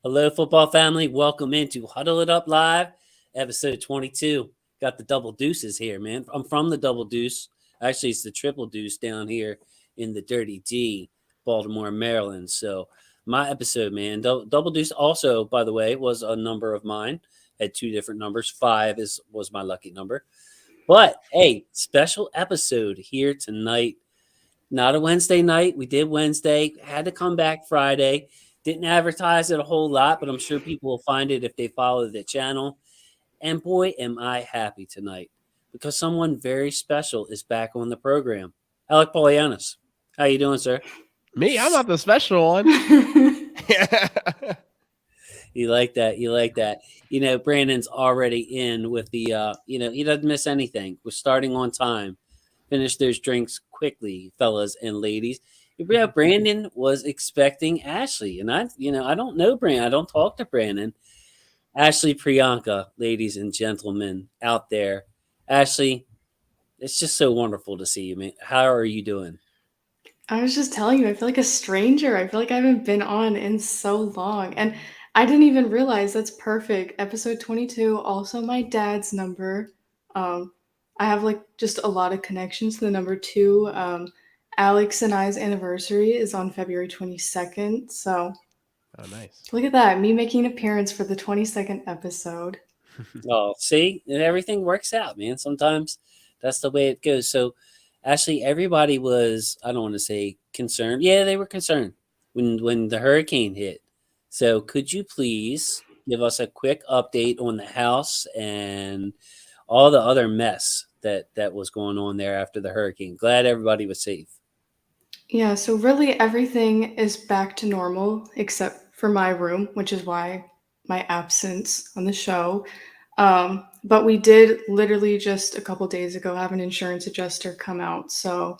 Hello, football family. Welcome into Huddle It Up Live, episode 22. Got the double deuces here, man. I'm from the double deuce. Actually, it's the triple deuce down here in the Dirty D, Baltimore, Maryland. So, my episode, man. Double deuce also, by the way, was a number of mine. Had two different numbers. Five was my lucky number. But hey, special episode here tonight. Not a Wednesday night. We did Wednesday. Had to come back Friday. Didn't advertise it a whole lot, but I'm sure people will find it if they follow the channel. And boy, am I happy tonight because someone very special is back on the program. Alec Polianis. How you doing, sir? Me, I'm not the special one. You like that? You like that? Brandon's already in with the. He doesn't miss anything. We're starting on time. Finish those drinks quickly, fellas and ladies. Yeah, Brandon was expecting Ashley, and I don't know Brandon. I don't talk to Brandon. Ashley Priyanka, ladies and gentlemen out there. Ashley, it's just so wonderful to see you, man. How are you doing? I was just telling you, I feel like a stranger. I feel like I haven't been on in so long. And I didn't even realize that's perfect. Episode 22, also my dad's number. Um, I have like just a lot of connections to the number two. Alex and I's anniversary is on February 22nd. So Oh, nice. look at that, me making an appearance for the 22nd episode. Oh, see, everything works out, man. Sometimes that's the way it goes. So, actually, everybody was, I don't want to say concerned. Yeah, they were concerned when the hurricane hit. So, could you please give us a quick update on the house and all the other mess that was going on there after the hurricane? Glad everybody was safe. Yeah, so really everything is back to normal except for my room, which is why my absence on the show. But we did literally just a couple days ago have an insurance adjuster come out. So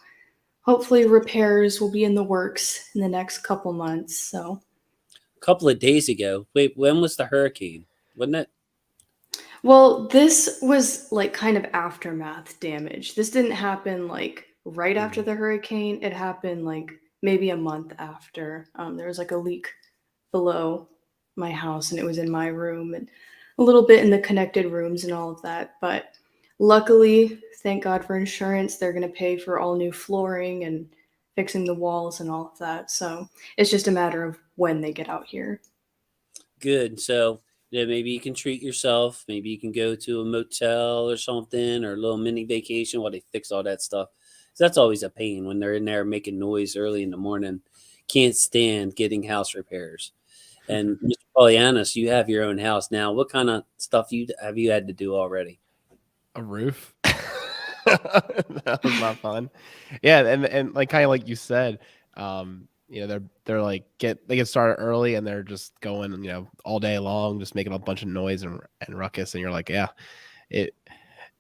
hopefully repairs will be in the works in the next couple months. So, A couple of days ago, wait, when was the hurricane? Wasn't it? well, this was like kind of aftermath damage. This didn't happen like right after Mhm. the hurricane. It happened like maybe a month after. There was like a leak below my house and it was in my room and a little bit in the connected rooms and all of that. But luckily, thank God for insurance, they're going to pay for all new flooring and fixing the walls and all of that. So it's just a matter of when they get out here. Good. So, maybe you can treat yourself. Maybe you can go to a motel or something or a little mini vacation while they fix all that stuff. 'Cause that's always a pain when they're in there making noise early in the morning. Can't stand getting house repairs. And Mr. Polianis, you have your own house now. What kind of stuff you had to do already? A roof. That was not fun. Yeah, and like kind of like you said, they're like they get started early and they're just going, all day long, just making a bunch of noise and ruckus, and you're like, yeah, it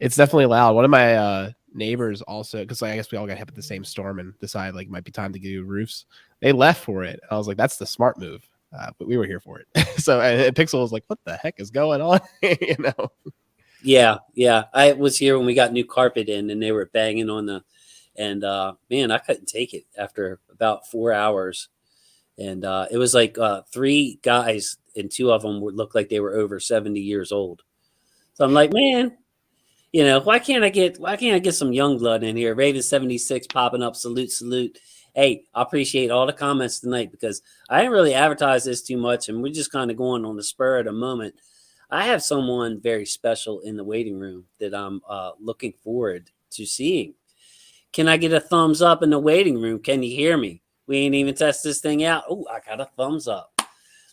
it's definitely loud. One of my neighbors also, because I guess we all got hit with the same storm and decided like it might be time to do roofs. They left for it. I was like, that's the smart move. But we were here for it. So and Pixel was like, what the heck is going on? you know. Yeah, yeah. I was here when we got new carpet in, and they were banging on and man, I couldn't take it after about 4 hours. And it was like three guys, and two of them would look like they were over 70 years old. So I'm like, man, why can't I get some young blood in here? Raven 76 popping up. Salute, salute. Hey, I appreciate all the comments tonight because I didn't really advertise this too much, and we're just kind of going on the spur of the moment. I have someone very special in the waiting room that I'm looking forward to seeing. Can I get a thumbs up in the waiting room? Can you hear me? We ain't even test this thing out. Oh, I got a thumbs up.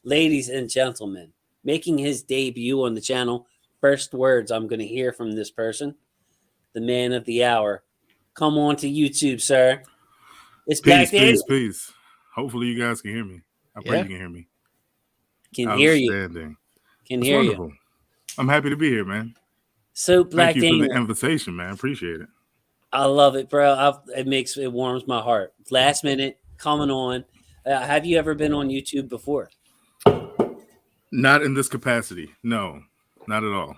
Ladies and gentlemen, making his debut on the channel, first words I'm going to hear from this person, the man of the hour. Come on to YouTube, sir. It's Black Peace, peace, Daniel. peace. Hopefully you guys can hear me. I pray Yeah. you can hear me. Can hear you. Outstanding. Can That's hear you. wonderful. I'm happy to be here, man. So, Thank Black you for the Daniel, invitation, man. Appreciate it. I love it, bro. It warms my heart. Last minute coming on. Have you ever been on YouTube before? Not in this capacity. No, not at all.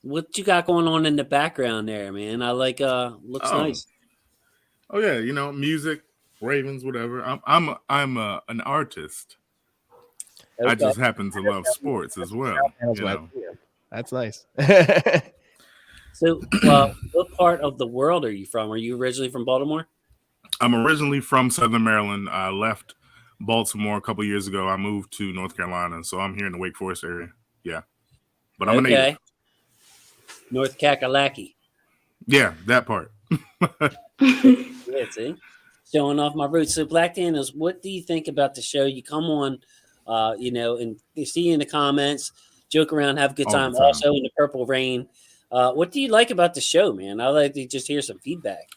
What you got going on in the background there, man? I like looks Oh, nice. oh yeah. Music, Ravens, whatever. I'm an artist. I Okay. just happen to love sports as well. You know, That's nice. So, what part of the world are you from? Are you originally from Baltimore? I'm originally from Southern Maryland. I left Baltimore a couple years ago. I moved to North Carolina, so I'm here in the Wake Forest area. Yeah, but I'm a native. Okay. North Kakalaki. Yeah, that part. Yeah, see? Showing off my roots. So, Black Daniels, what do you think about the show? You come on, and you see in the comments, joke around, have a good All the time. time. Also in the Purple Rain. What do you like about the show, man? I'd like to just hear some feedback.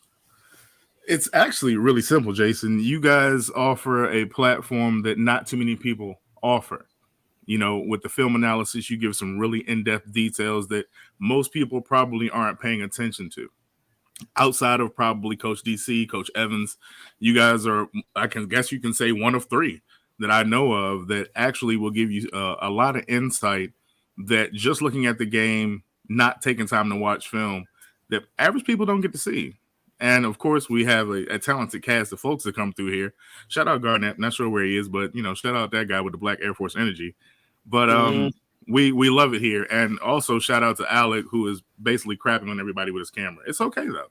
It's actually really simple, Jason. You guys offer a platform that not too many people offer. You know, with the film analysis, you give some really in-depth details that most people probably aren't paying attention to. Outside of probably Coach DC, Coach Evans, you guys are, I can guess you can say, one of three that I know of that actually will give you a lot of insight that just looking at the game, not taking time to watch film, that average people don't get to see. And of course, we have a talented cast of folks that come through here. Shout out Garnett, not sure where he is, but shout out that guy with the Black Air Force energy. But we love it here, and also shout out to Alec, who is basically crapping on everybody with his camera. It's okay though.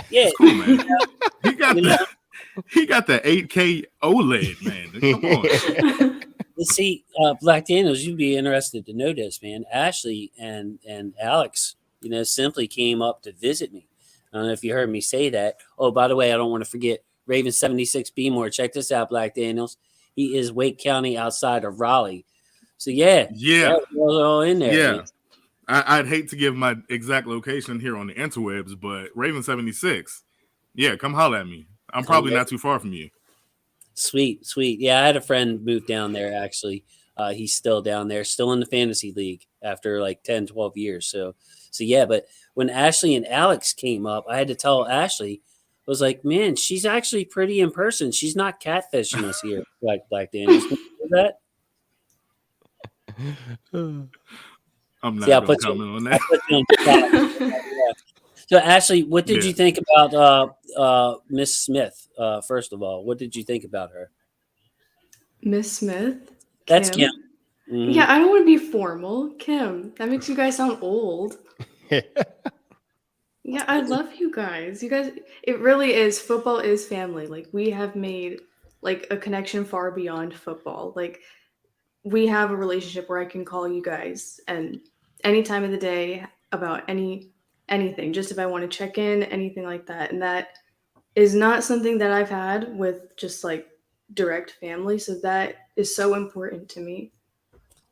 Yeah, It's cool, man. He got the 8K OLED, man. Come on. Let's see, Black Daniels, you'd be interested to know this, man. Ashley and Alex, simply came up to visit me. I don't know if you heard me say that. Oh, by the way, I don't want to forget Raven 76 Beemore. Check this out, Black Daniels. He is Wake County outside of Raleigh. So yeah, that was all in there. Yeah. Man. I'd hate to give my exact location here on the interwebs, but Raven 76, yeah, come holler at me. I'm probably not too far from you. Sweet. Yeah, I had a friend move down there, actually. He's still down there, still in the fantasy league after like 10, 12 years. So yeah, but when Ashley and Alex came up, I had to tell Ashley, I was like, man, she's actually pretty in person. She's not catfishing us here, like Black Daniels. Can you do that? I'm not going to comment on that. So, Ashley, what did you think about Miss Smith? First of all, what did you think about her? Miss Smith? That's Kim. Mm-hmm. Yeah, I don't want to be formal. Kim, that makes you guys sound old. Yeah, I love you guys. You guys, it really is. Football is family. Like, we have made like a connection far beyond football. Like, we have a relationship where I can call you guys and any time of the day about anything, just if I want to check in, anything like that. And that is not something that I've had with just like direct family. So that is so important to me.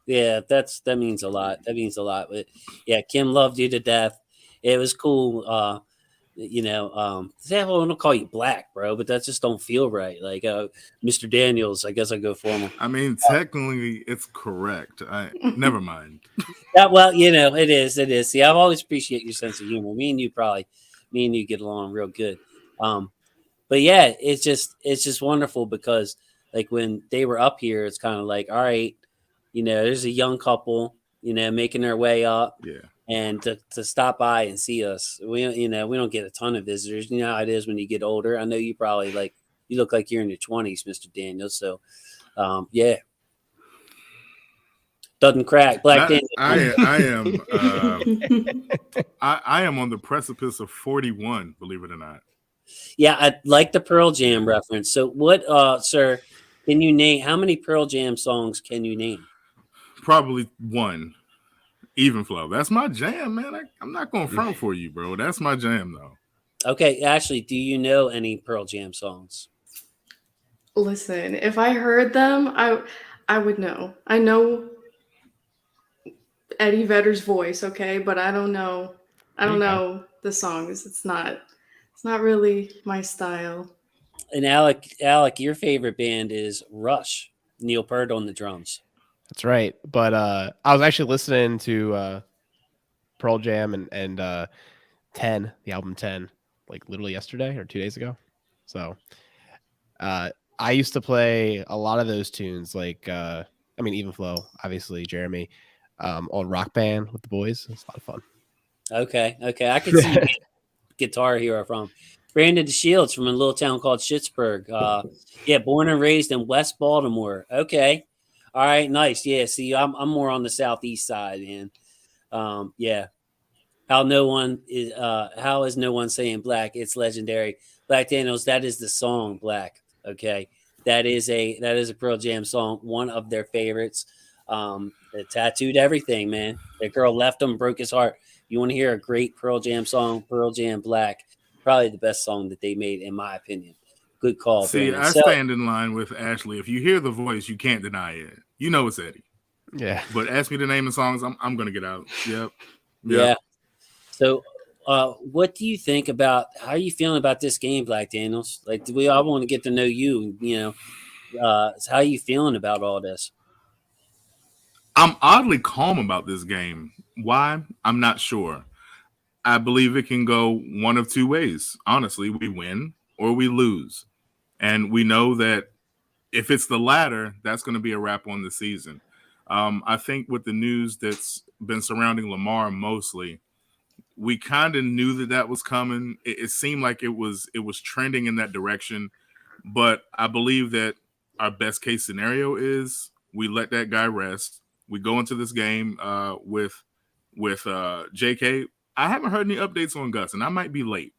Yeah, that means a lot. That means a lot. But yeah, Kim loved you to death. It was cool. I don't call you Black, bro, but that just don't feel right. Like Mr. Daniels, I guess I go for him. I mean, technically, it's correct. Never mind. It is. See, I've always appreciated your sense of humor. Me and you get along real good. But yeah, it's just wonderful because like when they were up here, it's kind of like, all right, there's a young couple, making their way up. Yeah. And to stop by and see us, we don't get a ton of visitors. You know how it is when you get older. I know you probably you look like you're in your 20s, Mr. Daniels. So, yeah, doesn't crack. Black Daniels. I am on the precipice of 41. Believe it or not. Yeah, I like the Pearl Jam reference. So, what, sir? Can you name how many Pearl Jam songs can you name? Probably one. Even Flow. That's my jam, man. I'm not going to front for you, bro. That's my jam, though. Okay, Ashley, do you know any Pearl Jam songs? Listen, if I heard them, I would know. I know Eddie Vedder's voice, okay, but I don't know. I don't know the songs. It's not really my style. And Alec, your favorite band is Rush. Neil Peart on the drums. That's right. But I was actually listening to Pearl Jam and 10, the album 10, like literally yesterday or 2 days ago. So I used to play a lot of those tunes, like Even Flow, obviously, Jeremy, on Rock Band with the boys. It's a lot of fun. Okay. I can see Guitar Hero from Brandon DeShields from a little town called Schittsburg. Born and raised in West Baltimore. Okay. All right, nice. Yeah, see, I'm more on the southeast side, man. Yeah. How is no one saying black? It's legendary. Black Daniels, that is the song Black. Okay. That is a Pearl Jam song, one of their favorites. It tattooed everything, man. That girl left him, broke his heart. You want to hear a great Pearl Jam song, Pearl Jam Black. Probably the best song that they made, in my opinion. Good call, See, Brandon. I So stand in line with Ashley. If you hear the voice, you can't deny it. You know it's Eddie. Yeah. But ask me to name the songs, I'm gonna get out. Yep. yeah. So what do you think about how are you feeling about this game, Black Daniels? Like we all want to get to know you, how are you feeling about all this? I'm oddly calm about this game. Why? I'm not sure. I believe it can go one of two ways. Honestly, we win or we lose. And we know that if it's the latter, that's going to be a wrap on the season. I think with the news that's been surrounding Lamar mostly, we kind of knew that was coming. It seemed like it was trending in that direction. But I believe that our best case scenario is we let that guy rest. We go into this game with JK. I haven't heard any updates on Gus, and I might be late.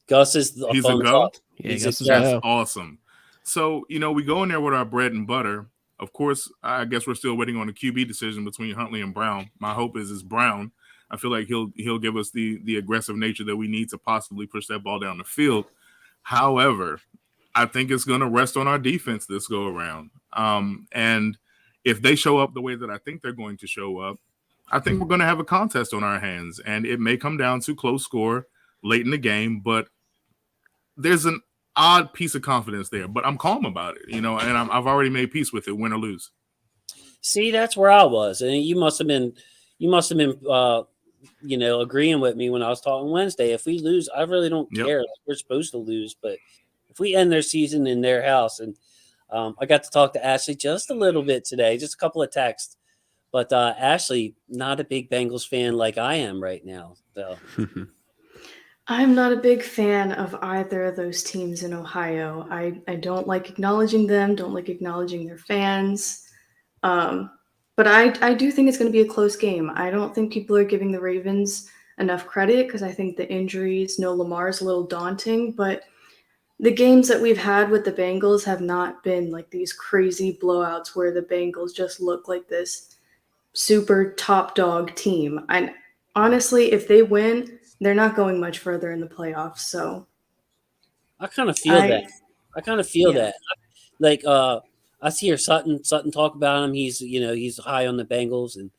Gus is a He's a thumbs go? up. Yeah, He's Gus is a a That's go. awesome. So, we go in there with our bread and butter. Of course, I guess we're still waiting on a QB decision between Huntley and Brown. My hope is Brown. I feel like he'll give us the aggressive nature that we need to possibly push that ball down the field. However, I think it's going to rest on our defense this go around. And if they show up the way that I think they're going to show up, I think we're going to have a contest on our hands. And it may come down to close score late in the game, but there's an odd piece of confidence there. But I'm calm about it, and I've already made peace with it, win or lose. See, that's where I was. And you must have been agreeing with me when I was talking Wednesday. If we lose, I really don't care. Like, we're supposed to lose, but if we end their season in their house, and I got to talk to Ashley just a little bit today, just a couple of texts. But Ashley, not a big Bengals fan like I am right now. So I'm not a big fan of either of those teams in Ohio. I don't like acknowledging them, don't like acknowledging their fans. But I do think it's going to be a close game. I don't think people are giving the Ravens enough credit because I think the injuries, no Lamar, is a little daunting. But the games that we've had with the Bengals have not been like these crazy blowouts where the Bengals just look like this super top dog team. And honestly, if they win, they're not going much further in the playoffs. So I kind of feel that. I kind of feel Yeah. that. Like I see her Sutton talk about him. He's high on the Bengals, and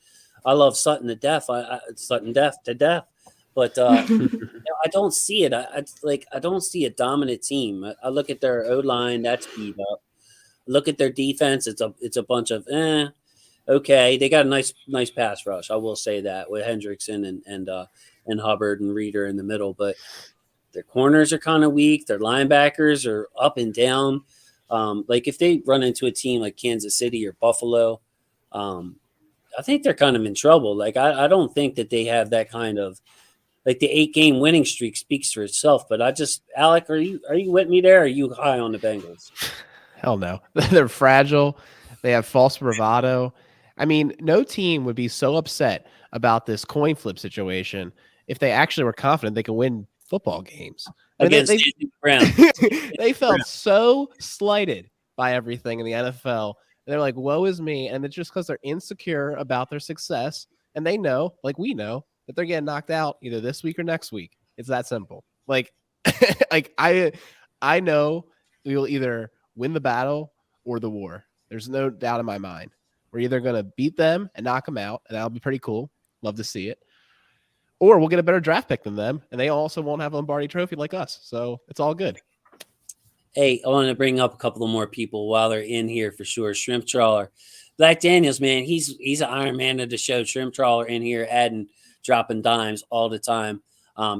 I love Sutton to death. Sutton to death. But I don't see it. I don't see a dominant team. I look at their O line, that's beat up. Look at their defense. It's a bunch of okay. They got a nice pass rush. I will say that with Hendrickson and Hubbard and Reeder in the middle, but their corners are kind of weak. Their linebackers are up and down. Like if they run into a team like Kansas City or Buffalo, I think they're kind of in trouble. Like I don't think that they have that kind of like the 8-game winning streak speaks for itself. But Alec, are you with me there? Or are you high on the Bengals? Hell no. They're fragile. They have false bravado. I mean, no team would be so upset about this coin flip situation if they actually were confident they could win football games. I mean, Against Brown. they felt so slighted by everything in the NFL. And they're like, woe is me. And it's just because they're insecure about their success. And they know, like we know, that they're getting knocked out either this week or next week. It's that simple. Like, I know we will either win the battle or the war. There's no doubt in my mind. We're either going to beat them and knock them out, and that'll be pretty cool. Love to see it. Or we'll get a better draft pick than them, and they also won't have a Lombardi trophy like us. So it's all good. Hey, I want to bring up a couple of more people while they're in here for sure. Shrimp Trawler. Black Daniels, man, he's an Iron Man of the show. Shrimp Trawler in here dropping dimes all the time.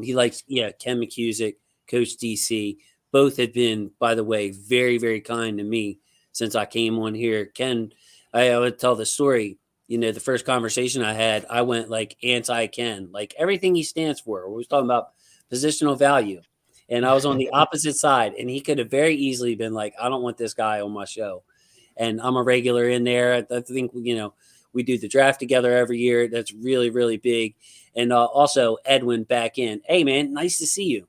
He likes, Ken McCusick, Coach DC. Both have been, by the way, very, very kind to me since I came on here. Ken, I would tell the story. The first conversation I had, I went like anti-Ken, like everything he stands for. We was talking about positional value. And I was on the opposite side, and he could have very easily been like, I don't want this guy on my show. and I'm a regular in there. I think, we do the draft together every year. That's really, really big. And also Edwin back in. Hey, man, nice to see you.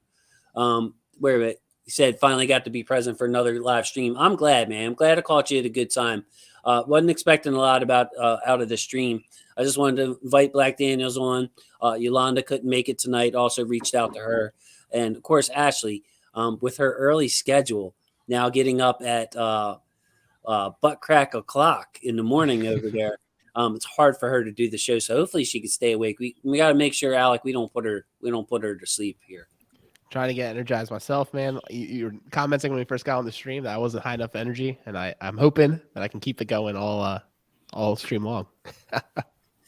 Where he said finally got to be present for another live stream. I'm glad, man. I'm glad I caught you at a good time. Wasn't expecting a lot out of the stream. I just wanted to invite Black Daniels on. Yolanda couldn't make it tonight. Also reached out to her, and of course Ashley, with her early schedule, now getting up at butt crack o'clock in the morning over there. It's hard for her to do the show, so hopefully she can stay awake. We got to make sure, Alec, we don't put her to sleep here. Trying to get energized myself, man. You were commenting when we first got on the stream that I wasn't high enough energy, and I'm hoping that I can keep it going all stream long.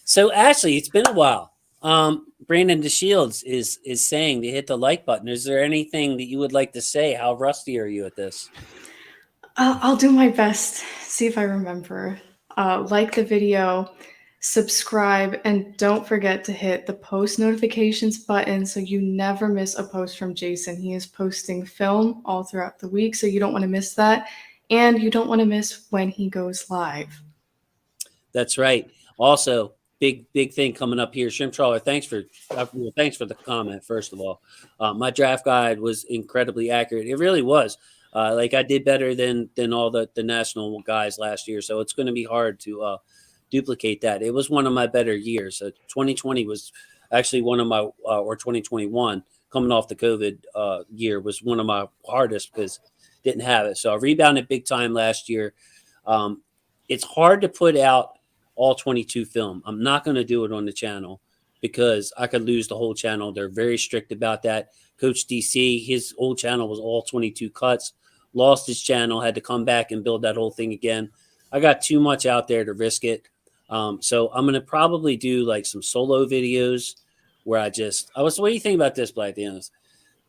So Ashley, it's been a while. Brandon DeShields is saying to hit the like button. Is there anything that you would like to say? How rusty are you at this? I'll do my best. See if I remember. Like the video, subscribe, and don't forget to hit the post notifications button so you never miss a post from Jason. He is posting film all throughout the week, so you don't want to miss that. And you don't want to miss when he goes live. That's right. Also, big thing coming up here. Shrimp Trawler, thanks for the comment, first of all. My draft guide was incredibly accurate. It really was. I did better than all the national guys last year, so it's going to be hard to duplicate that. It was one of my better years. 2020 was actually one of my, or 2021, coming off the COVID year, was one of my hardest because didn't have it. So I rebounded big time last year. It's hard to put out all 22 film. I'm not going to do it on the channel because I could lose the whole channel. They're very strict about that. Coach DC, his old channel was all 22 cuts, lost his channel, had to come back and build that whole thing again. I got too much out there to risk it. So I'm going to probably do like some solo videos where what do you think about this, Black Daniels?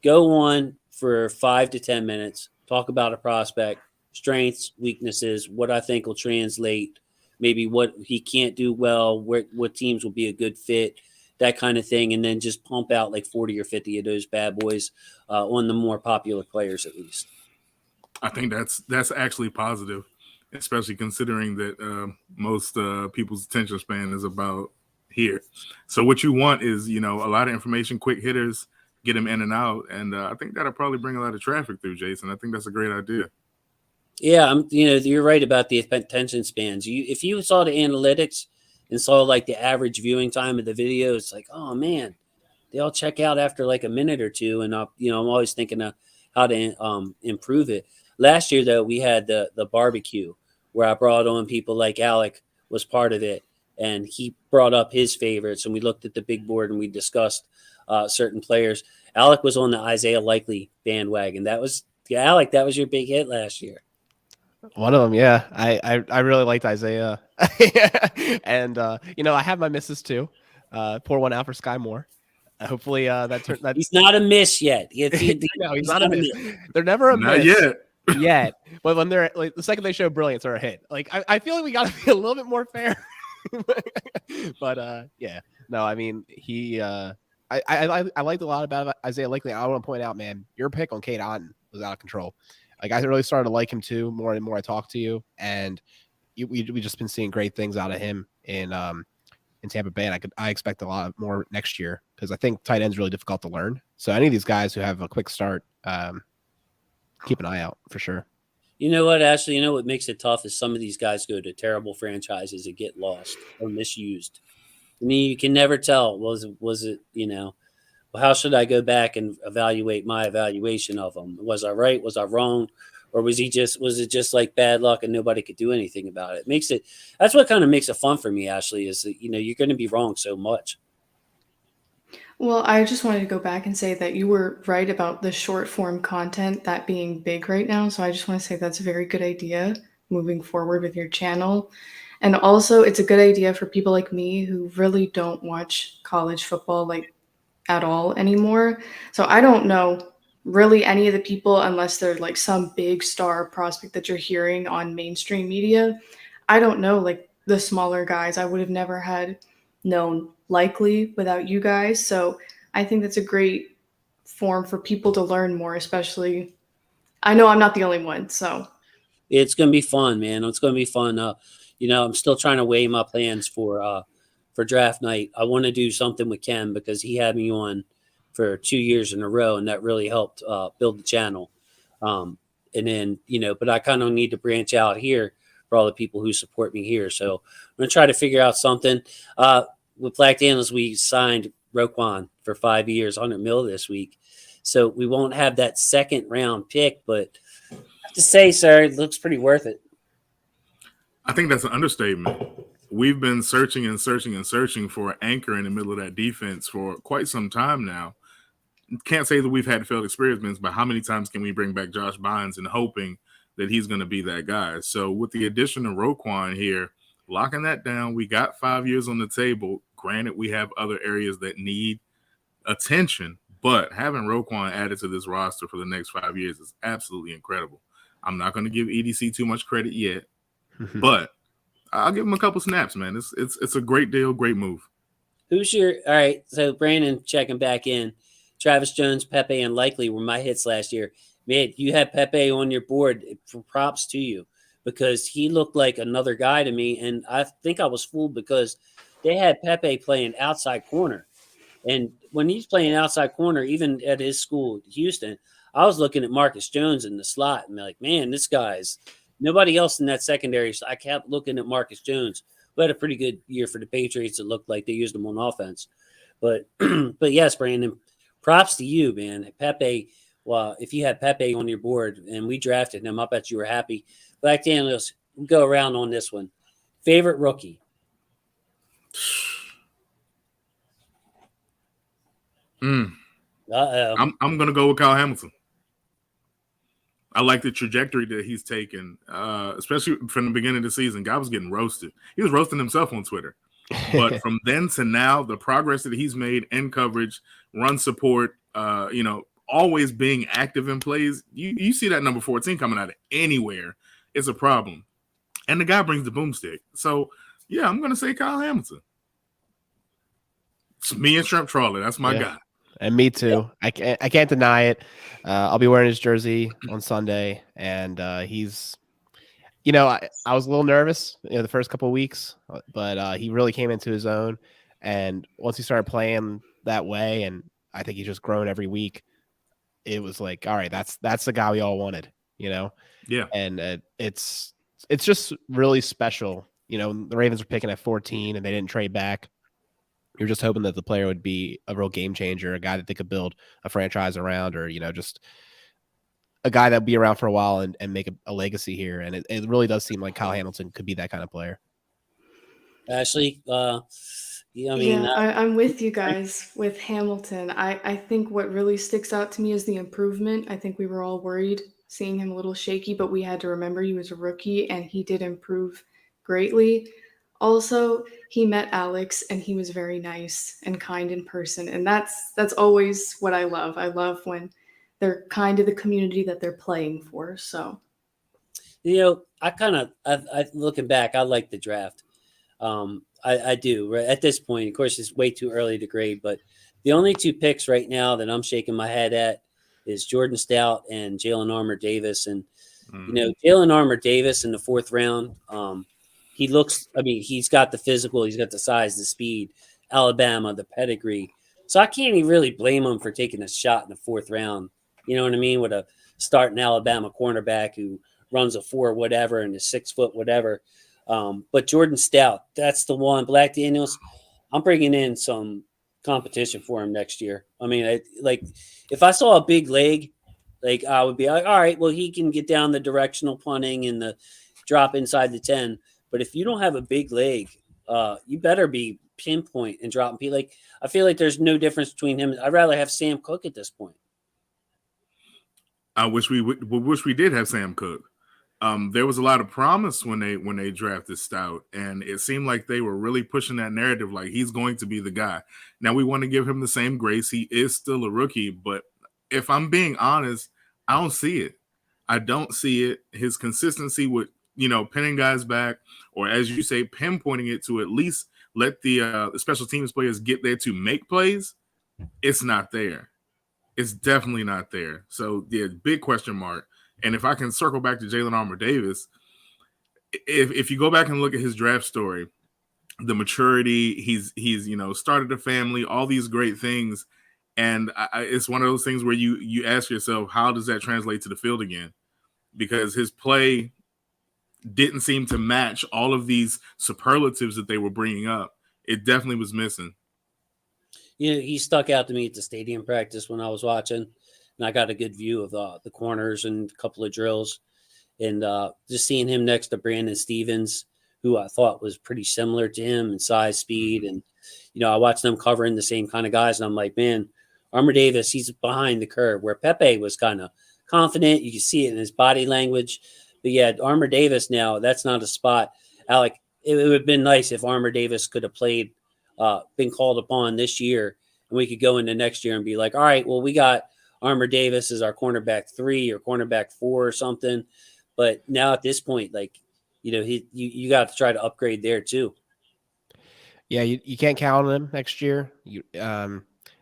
Go on for 5 to 10 minutes, talk about a prospect, strengths, weaknesses, what I think will translate, maybe what he can't do well, what teams will be a good fit, that kind of thing, and then just pump out like 40 or 50 of those bad boys on the more popular players at least. I think that's actually positive, especially considering that most people's attention span is about here. So what you want is, a lot of information, quick hitters, get them in and out, and I think that'll probably bring a lot of traffic through, Jason. I think that's a great idea. Yeah, you're right about the attention spans. If you saw the analytics and saw like the average viewing time of the video, it's like, oh man, they all check out after like a minute or two. And I'm always thinking of how to improve it. Last year though, we had the barbecue where I brought on people like Alec was part of it, and he brought up his favorites, and we looked at the big board and we discussed certain players. Alec was on the Isaiah Likely bandwagon. Alec, that was your big hit last year. One of them, yeah. I really liked Isaiah, and I have my misses too. Pour one out for Sky Moore. Hopefully, that he's not a miss yet. No, he's not a miss. They're never a not miss yet. But when they're like the second they show brilliance or a hit, like I feel like we got to be a little bit more fair. But yeah, no, I mean he. I liked a lot about Isaiah Likely. I want to point out, man, your pick on Kate Otten was out of control. Like I really started to like him too more and more I talk to you, and we just been seeing great things out of him in Tampa Bay, and I expect a lot more next year because I think tight end's really difficult to learn. So any of these guys who have a quick start, keep an eye out for sure. You know what, Ashley? You know what makes it tough is some of these guys go to terrible franchises and get lost or misused. I mean, you can never tell. Was it? Well, how should I go back and evaluate my evaluation of him? Was I right? Was I wrong? Or was it just like bad luck and nobody could do anything about it? That's what kind of makes it fun for me, Ashley, is that, you're going to be wrong so much. Well, I just wanted to go back and say that you were right about the short form content, that being big right now. So I just want to say that's a very good idea moving forward with your channel. And also it's a good idea for people like me who really don't watch college football like at all anymore. So I don't know really any of the people unless they're like some big star prospect that you're hearing on mainstream media. I don't know like the smaller guys. I would have never had known Likely without you guys. So I think that's a great form for people to learn more, especially I know I'm not the only one. So It's gonna be fun, man. It's gonna be fun. I'm still trying to weigh my plans for draft night. I want to do something with Ken because he had me on for 2 years in a row, and that really helped build the channel. And then, but I kind of need to branch out here for all the people who support me here. So I'm gonna try to figure out something. With Black Daniels, we signed Roquan for 5 years, 100 mil this week. So we won't have that second round pick, but I have to say, sir, it looks pretty worth it. I think that's an understatement. We've been searching and searching and searching for an anchor in the middle of that defense for quite some time now. Can't say that we've had failed experiments, but how many times can we bring back Josh Bynes and hoping that he's going to be that guy? So with the addition of Roquan here, locking that down, we got 5 years on the table. Granted, we have other areas that need attention, but having Roquan added to this roster for the next 5 years is absolutely incredible. I'm not going to give EDC too much credit yet, but I'll give him a couple snaps, man. It's a great deal, great move. All right, so Brandon checking back in. Travis Jones, Pepe, and Likely were my hits last year. Man, you had Pepe on your board. Props to you because he looked like another guy to me, and I think I was fooled because they had Pepe playing outside corner. And when he's playing outside corner, even at his school, Houston, I was looking at Marcus Jones in the slot and be like, man, this guy's nobody else in that secondary. So I kept looking at Marcus Jones, who had a pretty good year for the Patriots. It looked like they used him on offense. But yes, Brandon, props to you, man. Pepe, well, if you had Pepe on your board and we drafted him, I bet you were happy. Black Daniels, we'll go around on this one. Favorite rookie? Uh-oh. I'm going to go with Kyle Hamilton. I like the trajectory that he's taken, especially from the beginning of the season. Guy was getting roasted. He was roasting himself on Twitter. But from then to now, the progress that he's made in coverage, run support, always being active in plays, you see that number 14 coming out of anywhere. It's a problem. And the guy brings the boomstick. So, yeah, I'm going to say Kyle Hamilton. It's me and Shrimp Trawler. That's my guy. And me too. I can't deny it. I'll be wearing his jersey on Sunday, and he's, I was a little nervous, the first couple of weeks, but he really came into his own. And once he started playing that way, and I think he's just grown every week, it was like, all right, that's the guy we all wanted, Yeah. And it's just really special. The Ravens were picking at 14, and they didn't trade back. You're just hoping that the player would be a real game changer, a guy that they could build a franchise around, or, just a guy that would be around for a while and make a legacy here. And it really does seem like Kyle Hamilton could be that kind of player. Ashley, I'm with you guys with Hamilton. I think what really sticks out to me is the improvement. I think we were all worried seeing him a little shaky, but we had to remember he was a rookie and he did improve greatly. Also, he met Alex and he was very nice and kind in person. And that's always what I love. I love when they're kind to the community that they're playing for. So, I looking back, I like the draft. I do. Right at this point, of course, it's way too early to grade, but the only two picks right now that I'm shaking my head at is Jordan Stout and Jalen Armour-Davis. And, Jalen Armour-Davis in the fourth round, he's got the physical, he's got the size, the speed, Alabama, the pedigree. So I can't even really blame him for taking a shot in the fourth round. You know what I mean? With a starting Alabama cornerback who runs a 4 whatever and is 6 foot whatever. But Jordan Stout, that's the one. Black Daniels, I'm bringing in some competition for him next year. I mean, if I saw a big leg, I would be like, all right, well, he can get down the directional punting and the drop inside the 10. But if you don't have a big leg, you better be pinpoint and drop and I feel like there's no difference between him. I'd rather have Sam Cook at this point. I wish we did have Sam Cook. There was a lot of promise when they drafted Stout, and it seemed like they were really pushing that narrative like he's going to be the guy. Now we want to give him the same grace. He is still a rookie, but if I'm being honest, I don't see it. I don't see it. His consistency with pinning guys back, or as you say, pinpointing it to at least let the special teams players get there to make plays. It's not there. It's definitely not there. So yeah, big question mark. And if I can circle back to Jalen Armour Davis, if you go back and look at his draft story, the maturity, he's started a family, all these great things, and it's one of those things where you ask yourself, how does that translate to the field again? Because his play didn't seem to match all of these superlatives that they were bringing up. It definitely was missing. He stuck out to me at the stadium practice when I was watching, and I got a good view of the corners and a couple of drills, and just seeing him next to Brandon Stevens, who I thought was pretty similar to him in size, speed, and I watched them covering the same kind of guys, and I'm like, man, Armour Davis, he's behind the curve, where Pepe was kind of confident. You can see it in his body language. But yeah, Armour Davis now, that's not a spot. Alec, it would have been nice if Armour Davis could have been called upon this year, and we could go into next year and be like, all right, well, we got Armour Davis as our cornerback 3 or cornerback 4 or something. But now at this point, like, you got to try to upgrade there too. Yeah, you can't count on him next year.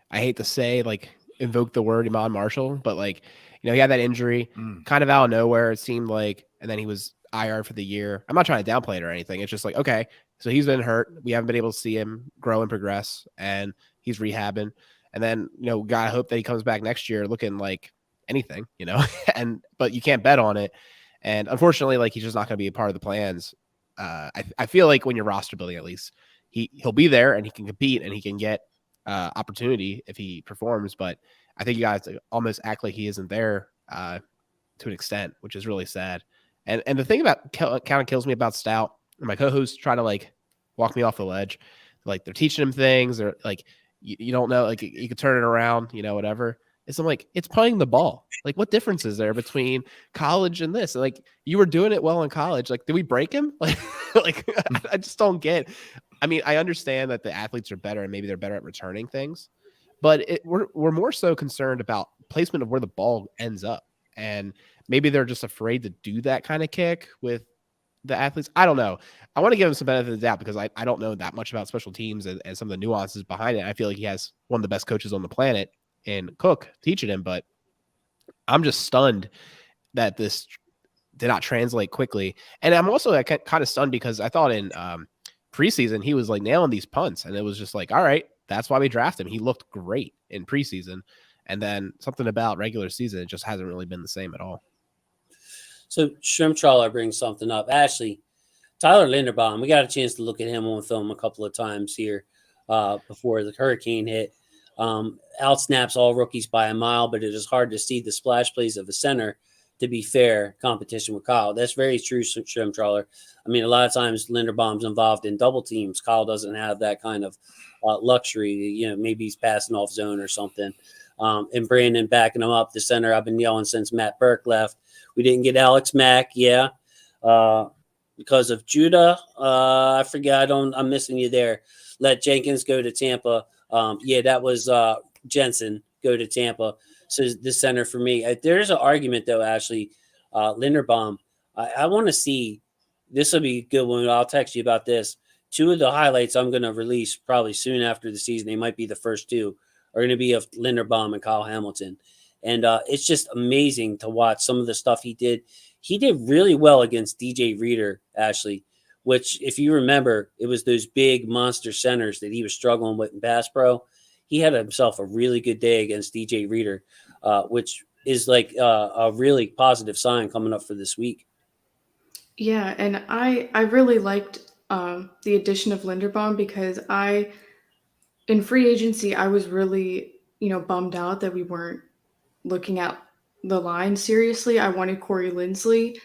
I hate to say, like, invoke the word Iman Marshall, but like, he had that injury kind of out of nowhere, it seemed like, and then he was IR for the year. I'm not trying to downplay it or anything. It's just like, okay, so he's been hurt. We haven't been able to see him grow and progress, and he's rehabbing. And then, gotta hope that he comes back next year looking like anything, but you can't bet on it. And unfortunately, like, he's just not going to be a part of the plans. I feel like when you're roster building, at least he'll be there and he can compete and he can get opportunity if he performs. But I think you guys almost act like he isn't there to an extent, which is really sad. And the thing about kind of kills me about Stout, and my co-hosts try to like walk me off the ledge. Like, they're teaching him things. They're like, you don't know, like, you could turn it around, whatever. I'm like, it's playing the ball. Like, what difference is there between college and this? Like, you were doing it well in college. Like, did we break him? Like, I just don't get. I mean, I understand that the athletes are better and maybe they're better at returning things, but we're more so concerned about placement of where the ball ends up, and maybe they're just afraid to do that kind of kick with the athletes. I don't know. I want to give him some benefit of the doubt because I don't know that much about special teams and some of the nuances behind it. I feel like he has one of the best coaches on the planet in Cook teaching him, but I'm just stunned that this did not translate quickly. And I'm also kind of stunned because I thought in preseason he was like nailing these punts, and it was just like, all right, that's why we drafted him. He looked great in preseason, and then something about regular season, it just hasn't really been the same at all. So Shrimp Trawler brings something up. Ashley, Tyler Linderbaum, we got a chance to look at him on film a couple of times here before the hurricane hit. Out snaps all rookies by a mile, but it is hard to see the splash plays of the center to be fair competition with Kyle. That's very true, Shrimp Trawler. I mean, a lot of times Linderbaum's involved in double teams. Kyle doesn't have that kind of luxury. Maybe he's passing off zone or something. And Brandon backing him up, the center. I've been yelling since Matt Burke left. We didn't get Alex Mack, because of Judah. I forget. I'm missing you there. Let Jenkins go to Tampa. That was Jensen go to Tampa. So the center for me. There's an argument though, Ashley. Linderbaum. I want to see. This will be a good one. I'll text you about this. 2 of the highlights I'm going to release probably soon after the season. They might be the first 2 are going to be of Linderbaum and Kyle Hamilton. And it's just amazing to watch some of the stuff he did. He did really well against DJ Reader, Ashley, which, if you remember, it was those big monster centers that he was struggling with in pass pro. He had himself a really good day against DJ Reader, which is like a really positive sign coming up for this week. Yeah, and I really liked the addition of Linderbaum because in free agency, I was really, bummed out that we weren't looking at the line seriously. I wanted Corey Linsley,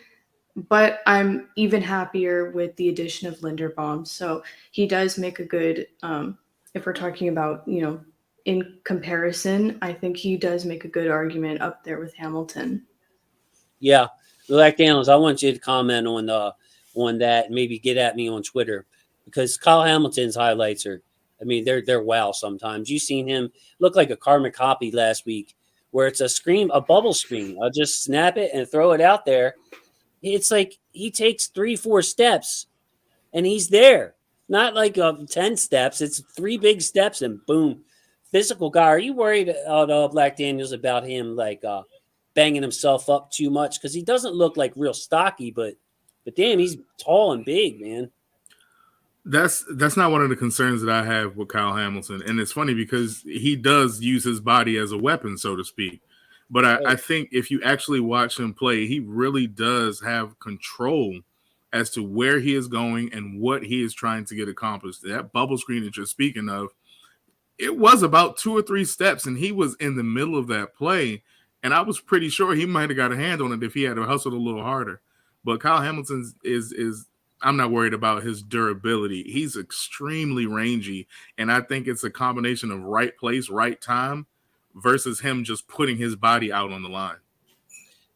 but I'm even happier with the addition of Linderbaum. So he does make a good, if we're talking about, in comparison, I think he does make a good argument up there with Hamilton. Yeah. Black Daniels, I want you to comment on that and maybe get at me on Twitter, because Kyle Hamilton's highlights they're wow sometimes. You seen him look like a karmic copy last week where it's a bubble screen. I'll just snap it and throw it out there. It's like he takes 3-4 steps and he's there. Not like 10 steps. It's 3 big steps and boom. Physical guy. Are you worried, Black Daniels, about him banging himself up too much because he doesn't look like real stocky, but damn, he's tall and big, man. That's not one of the concerns that I have with Kyle Hamilton. And it's funny because he does use his body as a weapon, so to speak. But I think if you actually watch him play, he really does have control as to where he is going and what he is trying to get accomplished. That bubble screen that you're speaking of, it was about 2 or 3 steps, and he was in the middle of that play. And I was pretty sure he might have got a hand on it if he had hustled a little harder. But Kyle Hamilton is I'm not worried about his durability. He's extremely rangy, and I think it's a combination of right place, right time, versus him just putting his body out on the line.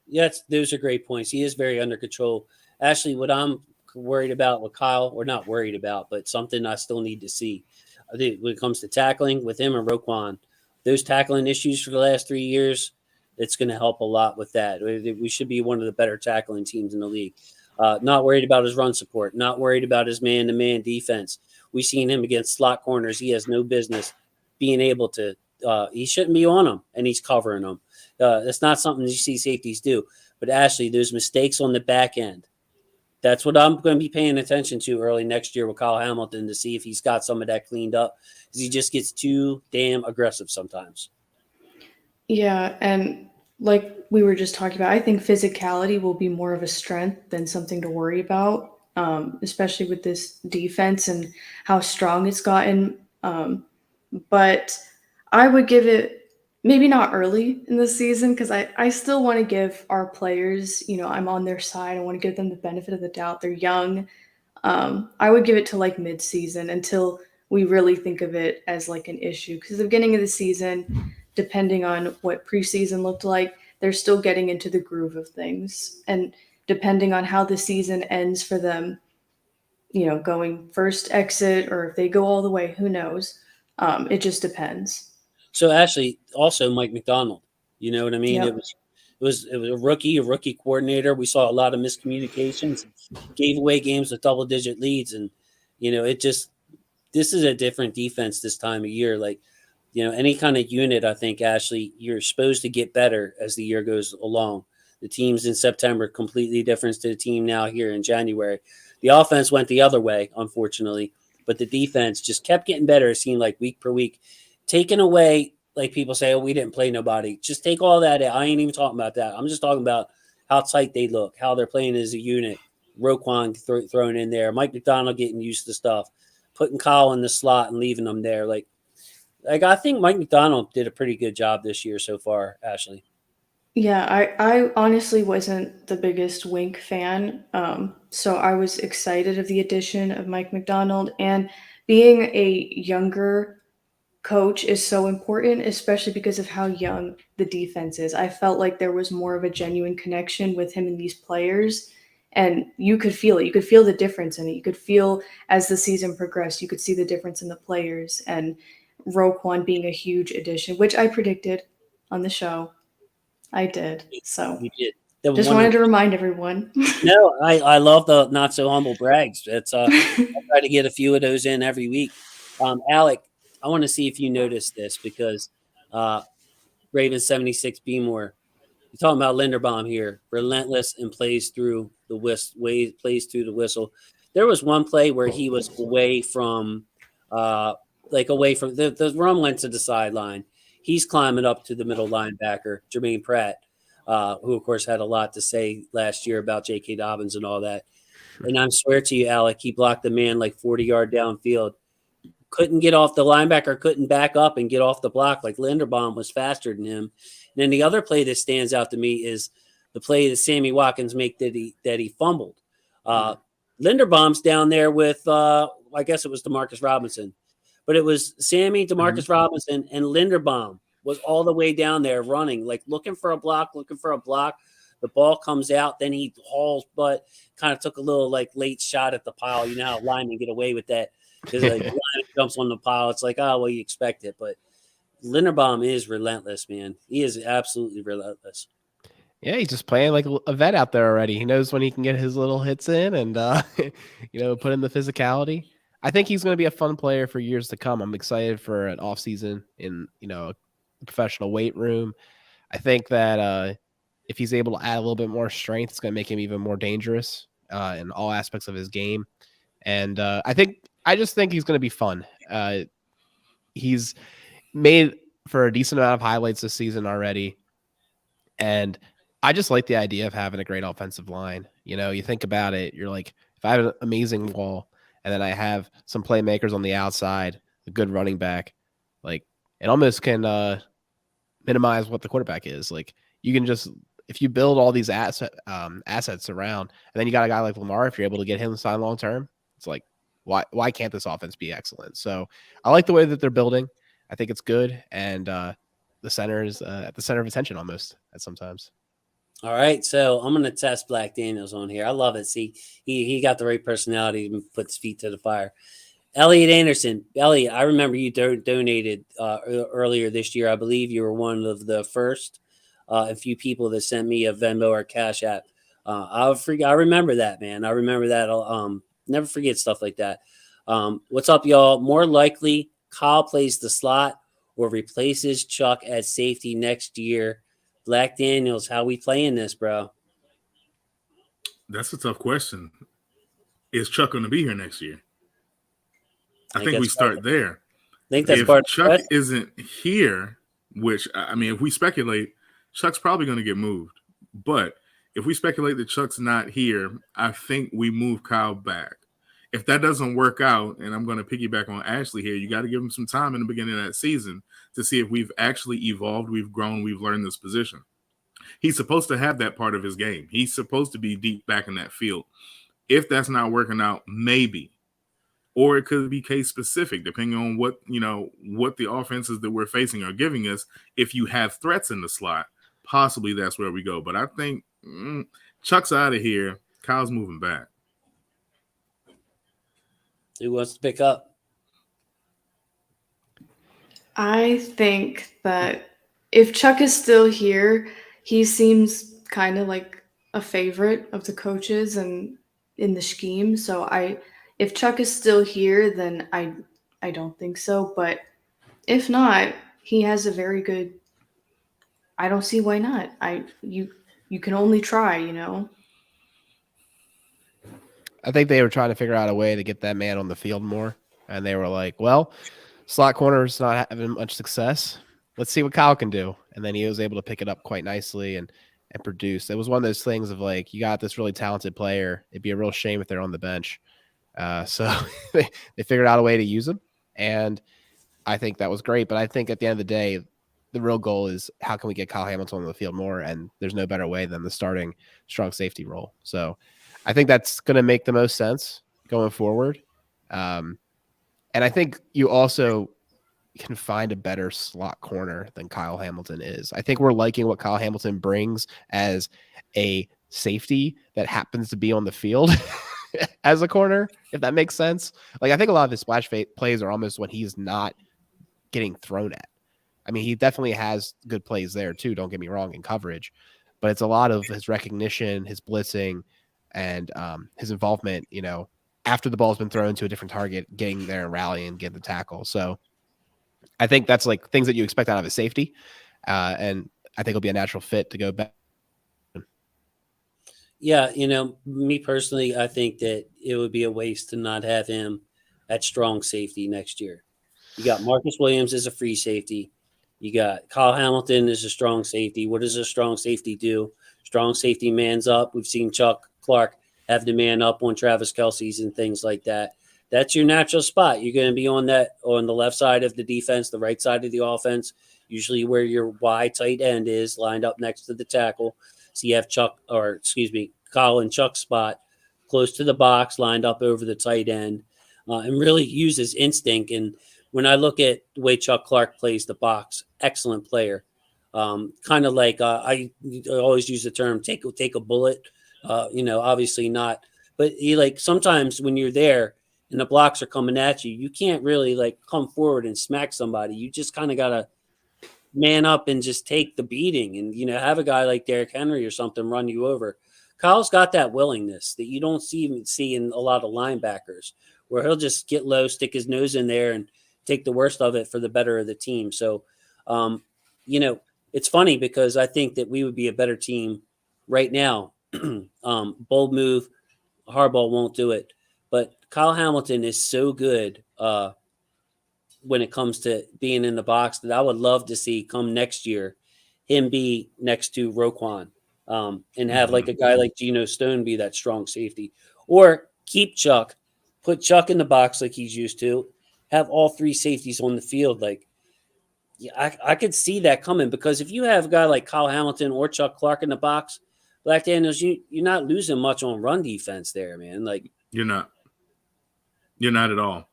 Yes, those are great points. He is very under control. Actually, what I'm worried about with Kyle, or not worried about, but something I still need to see, I think when it comes to tackling with him and Roquan, those tackling issues for the last 3 years, it's going to help a lot with that. We should be one of the better tackling teams in the league. Not worried about his run support, not worried about his man-to-man defense. We've seen him against slot corners. He has no business being able to he shouldn't be on them, and he's covering them. That's not something you see safeties do. But Ashley, there's mistakes on the back end. That's what I'm going to be paying attention to early next year with Kyle Hamilton to see if he's got some of that cleaned up, because he just gets too damn aggressive sometimes. Yeah, and like we were just talking about, I think physicality will be more of a strength than something to worry about, especially with this defense and how strong it's gotten. But I would give it maybe not early in the season, because I still want to give our players, I'm on their side. I want to give them the benefit of the doubt. They're young. I would give it to like mid-season until we really think of it as like an issue, because the beginning of the season, depending on what preseason looked like, they're still getting into the groove of things. And depending on how the season ends for them, going first exit or if they go all the way, who knows? It just depends. So Ashley, also Mike McDonald, you know what I mean? Yep. It was a rookie coordinator. We saw a lot of miscommunications, gave away games with double-digit leads, and this is a different defense this time of year. Like, any kind of unit, I think, Ashley, you're supposed to get better as the year goes along. The teams in September completely different to the team now here in January. The offense went the other way, unfortunately, but the defense just kept getting better. It seemed like week per week, taking away, like people say, oh, we didn't play nobody. Just take all that out. I ain't even talking about that. I'm just talking about how tight they look, how they're playing as a unit. Roquan thrown in there, Mike McDonald getting used to stuff, putting Kyle in the slot and leaving them there. Like I think Mike McDonald did a pretty good job this year so far, Ashley. Yeah, I honestly wasn't the biggest Wink fan, so I was excited of the addition of Mike McDonald. And being a younger coach is so important, especially because of how young the defense is. I felt like there was more of a genuine connection with him and these players, and you could feel it. You could feel the difference in it. You could feel as the season progressed, you could see the difference in the players, and Roquan being a huge addition, which I predicted on the show. I did. So You did. just wanted to remind everyone. No, I love the not so humble brags. It's I try to get a few of those in every week. Alec, I want to see if you noticed this, because Ravens 76 B more. You're talking about Linderbaum here, relentless and plays through the whistle. There was one play where he was away from the run went to the sideline. He's climbing up to the middle linebacker, Jermaine Pratt, who, of course, had a lot to say last year about J.K. Dobbins and all that. And I swear to you, Alec, he blocked the man like 40-yard downfield. Couldn't get off the linebacker, couldn't back up and get off the block. Like Linderbaum was faster than him. And then the other play that stands out to me is the play that Sammy Watkins made that he fumbled. Linderbaum's down there with, I guess it was Demarcus Robinson. But it was Sammy, Demarcus Robinson, and Linderbaum was all the way down there running, like looking for a block. The ball comes out, then he hauls butt, kind of took a little like late shot at the pile. You know how linemen get away with that, because like the line jumps on the pile. It's like, oh, well, you expect it. But Linderbaum is relentless, man. He is absolutely relentless. Yeah, he's just playing like a vet out there already. He knows when he can get his little hits in and, put in the physicality. I think he's going to be a fun player for years to come. I'm excited for an offseason in, a professional weight room. I think that if he's able to add a little bit more strength, it's going to make him even more dangerous in all aspects of his game. And I just think he's going to be fun. He's made for a decent amount of highlights this season already. And I just like the idea of having a great offensive line. You know, you think about it, you're like, if I have an amazing wall and then I have some playmakers on the outside, a good running back, like it almost can minimize what the quarterback is. Like you can just, if you build all these assets around, and then you got a guy like Lamar, if you're able to get him to sign long term, it's like, why can't this offense be excellent? So I like the way that they're building. I think it's good, and the center is at the center of attention almost at sometimes. All right, so I'm gonna test Black Daniels on here. I love it. See, he got the right personality to put his feet to the fire. Elliot Anderson, Elliot, I remember you donated earlier this year. I believe you were one of the first a few people that sent me a Venmo or Cash App. I remember that, man. I remember that. Never forget stuff like that. What's up, y'all? More likely, Kyle plays the slot or replaces Chuck at safety next year. Black Daniels, how we playing this, bro? That's a tough question. Is Chuck going to be here next year? I think we start there. I think that's if part Chuck of isn't here, which I mean, if we speculate, Chuck's probably going to get moved. But if we speculate that Chuck's not here, I think we move Kyle back. If that doesn't work out, and I'm going to piggyback on Ashley here, you got to give him some time in the beginning of that season to see if we've actually evolved, we've grown, we've learned this position. He's supposed to have that part of his game. He's supposed to be deep back in that field. If that's not working out, maybe. Or it could be case specific, depending on what the offenses that we're facing are giving us. If you have threats in the slot, possibly that's where we go. But I think Chuck's out of here. Kyle's moving back. Who wants to pick up? I think that if Chuck is still here, he seems kind of like a favorite of the coaches and in the scheme. So if Chuck is still here, then I don't think so. But if not, he has a very good. I don't see why not. You can only try, you know. I think they were trying to figure out a way to get that man on the field more, and they were like, "Well, slot corner's not having much success. Let's see what Kyle can do." And then he was able to pick it up quite nicely and produce. It was one of those things of like, you got this really talented player. It'd be a real shame if they're on the bench. So they figured out a way to use him, and I think that was great. But I think at the end of the day, the real goal is how can we get Kyle Hamilton on the field more, and there's no better way than the starting strong safety role. So I think that's going to make the most sense going forward. And I think you also can find a better slot corner than Kyle Hamilton is. I think we're liking what Kyle Hamilton brings as a safety that happens to be on the field as a corner, if that makes sense. Like, I think a lot of his splash plays are almost when he's not getting thrown at. I mean, he definitely has good plays there too, don't get me wrong, in coverage, but it's a lot of his recognition, his blitzing, and his involvement, after the ball's been thrown to a different target, getting there and rallying and getting the tackle. So I think that's like things that you expect out of a safety. And I think it'll be a natural fit to go back. Yeah, me personally, I think that it would be a waste to not have him at strong safety next year. You got Marcus Williams as a free safety. You got Kyle Hamilton as a strong safety. What does a strong safety do? Strong safety mans up. We've seen Chuck Clark have the man up on Travis Kelce's and things like that. That's your natural spot. You're going to be on the left side of the defense, the right side of the offense, usually where your wide tight end is lined up next to the tackle. So you have Kyle and Chuck's spot close to the box, lined up over the tight end, and really uses instinct. And when I look at the way Chuck Clark plays the box, excellent player. Kind of like I always use the term take a bullet. Obviously not, but sometimes when you're there and the blocks are coming at you, you can't really come forward and smack somebody. You just kind of gotta man up and just take the beating, and have a guy like Derrick Henry or something run you over. Kyle's got that willingness that you don't see in a lot of linebackers, where he'll just get low, stick his nose in there, and take the worst of it for the better of the team. So, it's funny because I think that we would be a better team right now. Bold move. Harbaugh won't do it, but Kyle Hamilton is so good when it comes to being in the box that I would love to see come next year him be next to Roquan and have like a guy like Geno Stone be that strong safety, or keep Chuck, put Chuck in the box like he's used to, have all three safeties on the field. Like, yeah, I could see that coming, because if you have a guy like Kyle Hamilton or Chuck Clark in the box, Black Daniels, you're not losing much on run defense there, man. Like, You're not at all.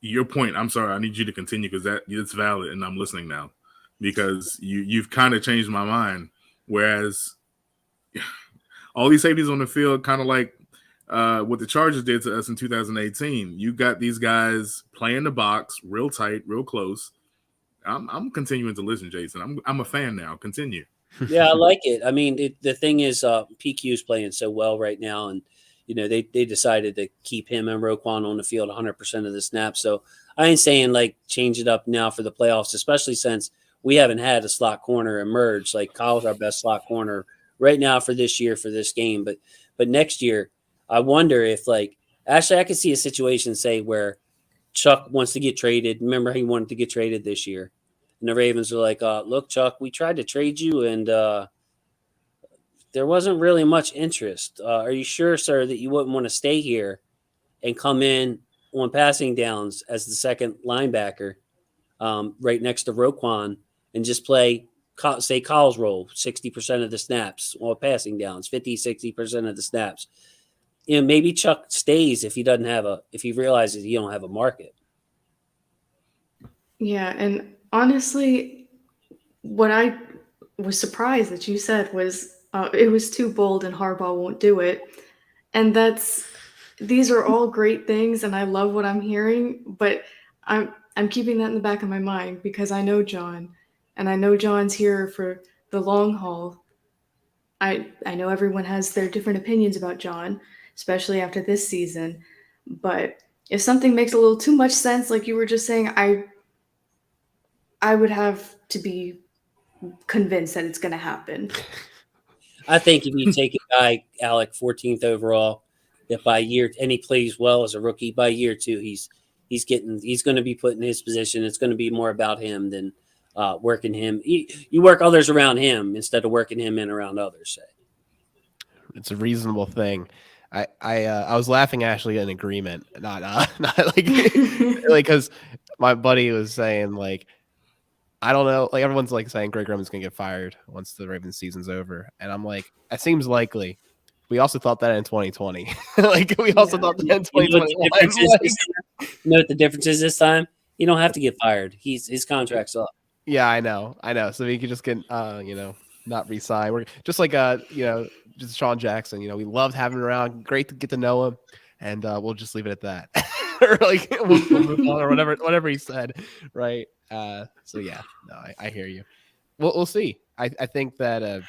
Your point, I'm sorry, I need you to continue because it's valid and I'm listening now, because you've kind of changed my mind. Whereas all these safeties on the field, kind of like what the Chargers did to us in 2018. You got these guys playing the box real tight, real close. I'm continuing to listen, Jason. I'm a fan now. Continue. yeah, I like it. I mean, the thing is, PQ is playing so well right now, and they decided to keep him and Roquan on the field 100% of the snaps. So I ain't saying like change it up now for the playoffs, especially since we haven't had a slot corner emerge. Like, Kyle's our best slot corner right now for this year, for this game. But next year, I wonder if, like, actually I could see a situation, say, where Chuck wants to get traded. Remember, he wanted to get traded this year. And the Ravens are like, look, Chuck, we tried to trade you, and there wasn't really much interest. Are you sure, sir, that you wouldn't want to stay here and come in on passing downs as the second linebacker right next to Roquan and just play, say, Kyle's role, 60% of the snaps on passing downs, 50, 60% of the snaps? Maybe Chuck stays if he realizes he don't have a market. Yeah, and honestly, what I was surprised that you said was it was too bold and Harbaugh won't do it. And these are all great things, and I love what I'm hearing, but I'm keeping that in the back of my mind because I know John, and I know John's here for the long haul. I know everyone has their different opinions about John, especially after this season, but if something makes a little too much sense, like you were just saying, I would have to be convinced that it's going to happen. I think if you take a guy, Alec, 14th overall, that by year, and he plays well as a rookie, by year two, he's going to be put in his position. It's going to be more about him than working him. You work others around him instead of working him in around others. Say. It's a reasonable thing. I was laughing actually in agreement, not like because my buddy was saying, like, I don't know, like, everyone's like saying Greg Roman's gonna get fired once the Ravens season's over, and I'm like, that seems likely. We also thought that in 2020. Like, we also thought that in 2021. You know what the difference is this time? You don't have to get fired. His contract's up. Yeah, I know. So we could just get not re-sign. We're just like just Sean Jackson. We loved having him around. Great to get to know him, and we'll just leave it at that. Or like we'll move on, or whatever he said, right? So yeah, no, I hear you. We'll see. I think that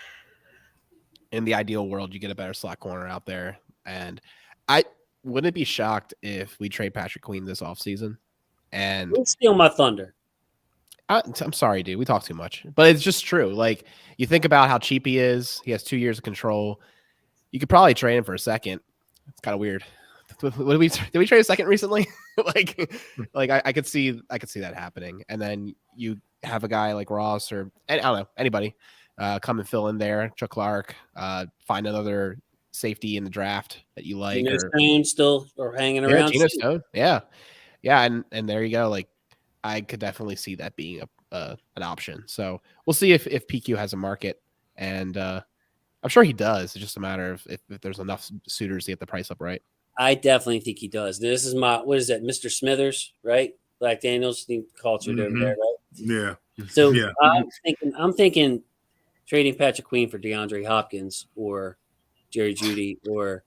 in the ideal world, you get a better slot corner out there, and I wouldn't be shocked if we trade Patrick Queen this offseason. And steal my thunder. I'm sorry, dude. We talk too much, but it's just true. Like, you think about how cheap he is. He has 2 years of control. You could probably trade him for a second. It's kind of weird. Did we trade a second recently? I could see that happening. And then you have a guy like Ross or I don't know, anybody come and fill in there. Chuck Clark, find another safety in the draft that you like. Geno Stone still or hanging around. Geno Stone. Yeah. And there you go. Like, I could definitely see that being an option. So we'll see if PQ has a market, and I'm sure he does. It's just a matter of if there's enough suitors to get the price up right. I definitely think he does. This is what is that, Mr. Smithers, right? Black Daniels cultured over there, right? Yeah. So yeah. I'm thinking trading Patrick Queen for DeAndre Hopkins or Jerry Jeudy or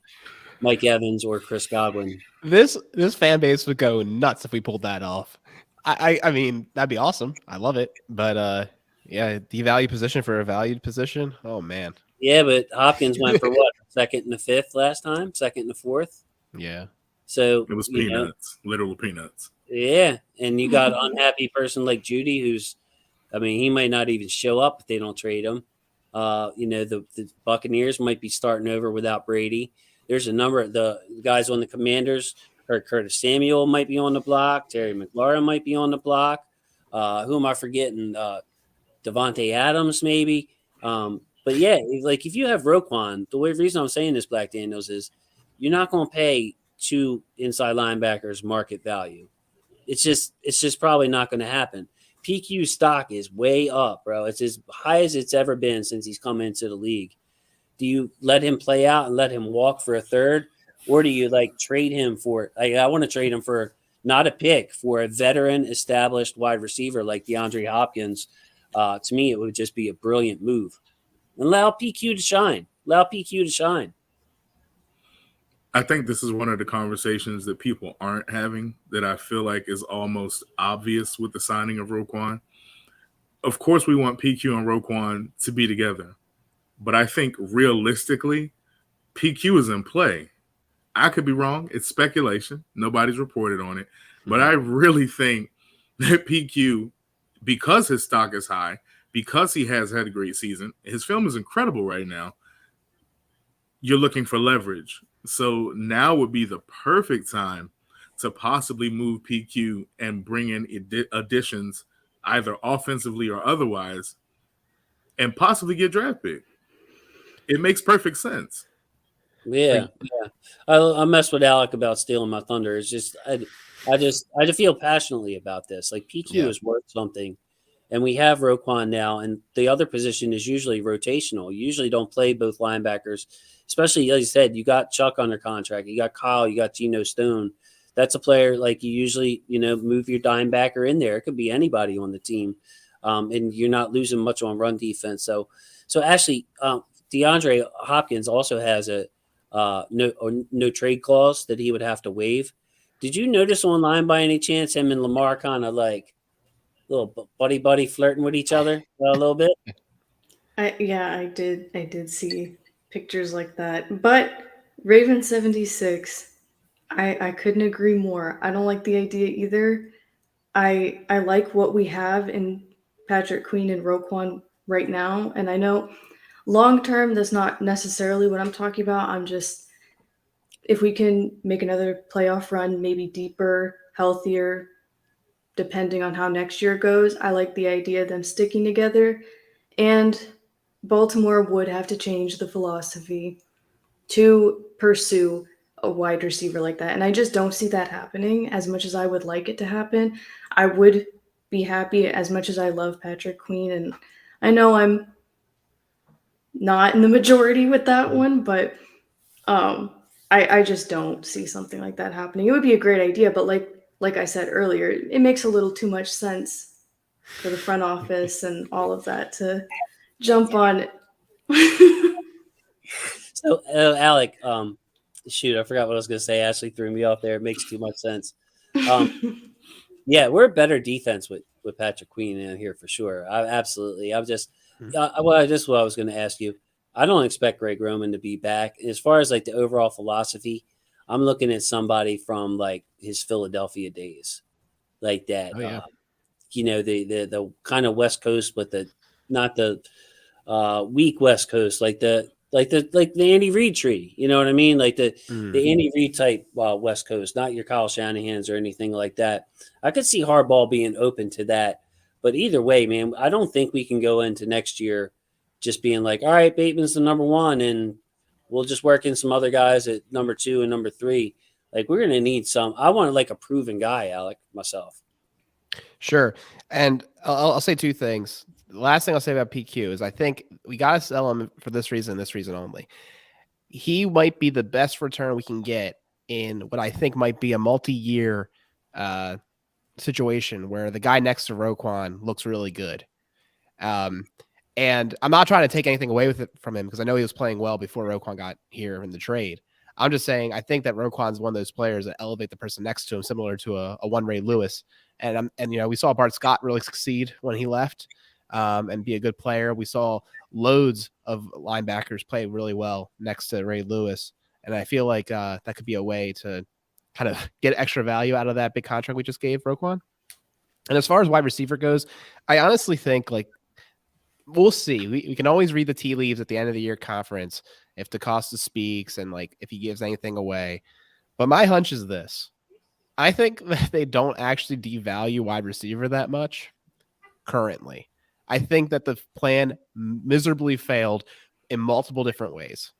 Mike Evans or Chris Godwin. This fan base would go nuts if we pulled that off. I mean, that'd be awesome. I love it. But yeah, devalue position for a valued position. Oh man. Yeah, but Hopkins went for what? Second and the fifth last time? Second and the fourth? Yeah. So it was peanuts, literal peanuts. Yeah. And you got an unhappy person like Jeudy who's I mean, he might not even show up if they don't trade him. The Buccaneers might be starting over without Brady. There's a number of the guys on the Commanders. Curtis Samuel might be on the block. Terry McLaurin might be on the block. Who am I forgetting? Devontae Adams, maybe. But yeah, like if you have Roquan, the reason I'm saying this, Black Daniels, is you're not going to pay 2 inside linebackers market value. It's just probably not going to happen. PQ stock is way up, bro. It's as high as it's ever been since he's come into the league. Do you let him play out and let him walk for a third, or do you like trade him for? I want to trade him for not a pick, for a veteran, established wide receiver like DeAndre Hopkins. To me, it would just be a brilliant move. And allow PQ to shine. I think this is one of the conversations that people aren't having that I feel like is almost obvious with the signing of Roquan. Of course, we want PQ and Roquan to be together. But I think realistically, PQ is in play. I could be wrong. It's speculation. Nobody's reported on it. But I really think that PQ, because his stock is high, because he has had a great season, his film is incredible right now, you're looking for leverage. So now would be the perfect time to possibly move PQ and bring in additions, either offensively or otherwise, and possibly get draft pick. It makes perfect sense. Yeah. I mess with Alec about stealing my thunder. It's just I just feel passionately about this. Like PQ is worth something, and we have Roquan now, and the other position is usually rotational. You usually don't play both linebackers, especially as you said. You got Chuck under contract. You got Kyle. You got Geno Stone. That's a player like you usually move your dime backer in there. It could be anybody on the team, and you're not losing much on run defense. So actually, DeAndre Hopkins also has a no trade clause that he would have to waive. Did you notice online by any chance him and Lamar kind of like little buddy flirting with each other a little bit? I did see pictures like that. But Raven 76, I couldn't agree more. I don't like the idea either. I like what we have in Patrick Queen and Roquan right now, and I know long term that's not necessarily what I'm talking about. I'm just, if we can make another playoff run, maybe deeper, healthier, depending on how next year goes, I like the idea of them sticking together. And Baltimore would have to change the philosophy to pursue a wide receiver like that. And I just don't see that happening as much as I would like it to happen. I would be happy as much as I love Patrick Queen. And I know I'm not in the majority with that one, but I just don't see something like that happening. It would be a great idea, but like I said earlier, it makes a little too much sense for the front office and all of that to jump on it. So, Alec, shoot, I forgot what I was going to say. Ashley threw me off there. It makes too much sense. Yeah, we're a better defense with Patrick Queen in here for sure. Absolutely. I'm just, what I was going to ask you. I don't expect Greg Roman to be back. As far as like the overall philosophy, I'm looking at somebody from like his Philadelphia days, like that. Oh, yeah. The kind of West Coast, but not the weak West Coast, like the Andy Reid tree. You know what I mean? Like the Andy Reid type West Coast, not your Kyle Shanahan's or anything like that. I could see Harbaugh being open to that, but either way, man, I don't think we can go into next year just being like, all right, Bateman's the number one, and we'll just work in some other guys at number 2 and number 3. Like we're gonna need some. I want like a proven guy, Alec, myself. Sure. And I'll say 2 things. The last thing I'll say about PQ is I think we got to sell him for this reason only. He might be the best return we can get in what I think might be a multi-year situation where the guy next to Roquan looks really good. And I'm not trying to take anything away with it from him because I know he was playing well before Roquan got here in the trade. I'm just saying I think that Roquan's one of those players that elevate the person next to him, similar to a one Ray Lewis. And we saw Bart Scott really succeed when he left and be a good player. We saw loads of linebackers play really well next to Ray Lewis. And I feel like that could be a way to kind of get extra value out of that big contract we just gave Roquan. And as far as wide receiver goes, I honestly think like we'll see. We can always read the tea leaves at the end of the year conference if DaCosta speaks and like if he gives anything away. But my hunch is this. I think that they don't actually devalue wide receiver that much currently. I think that the plan miserably failed in multiple different ways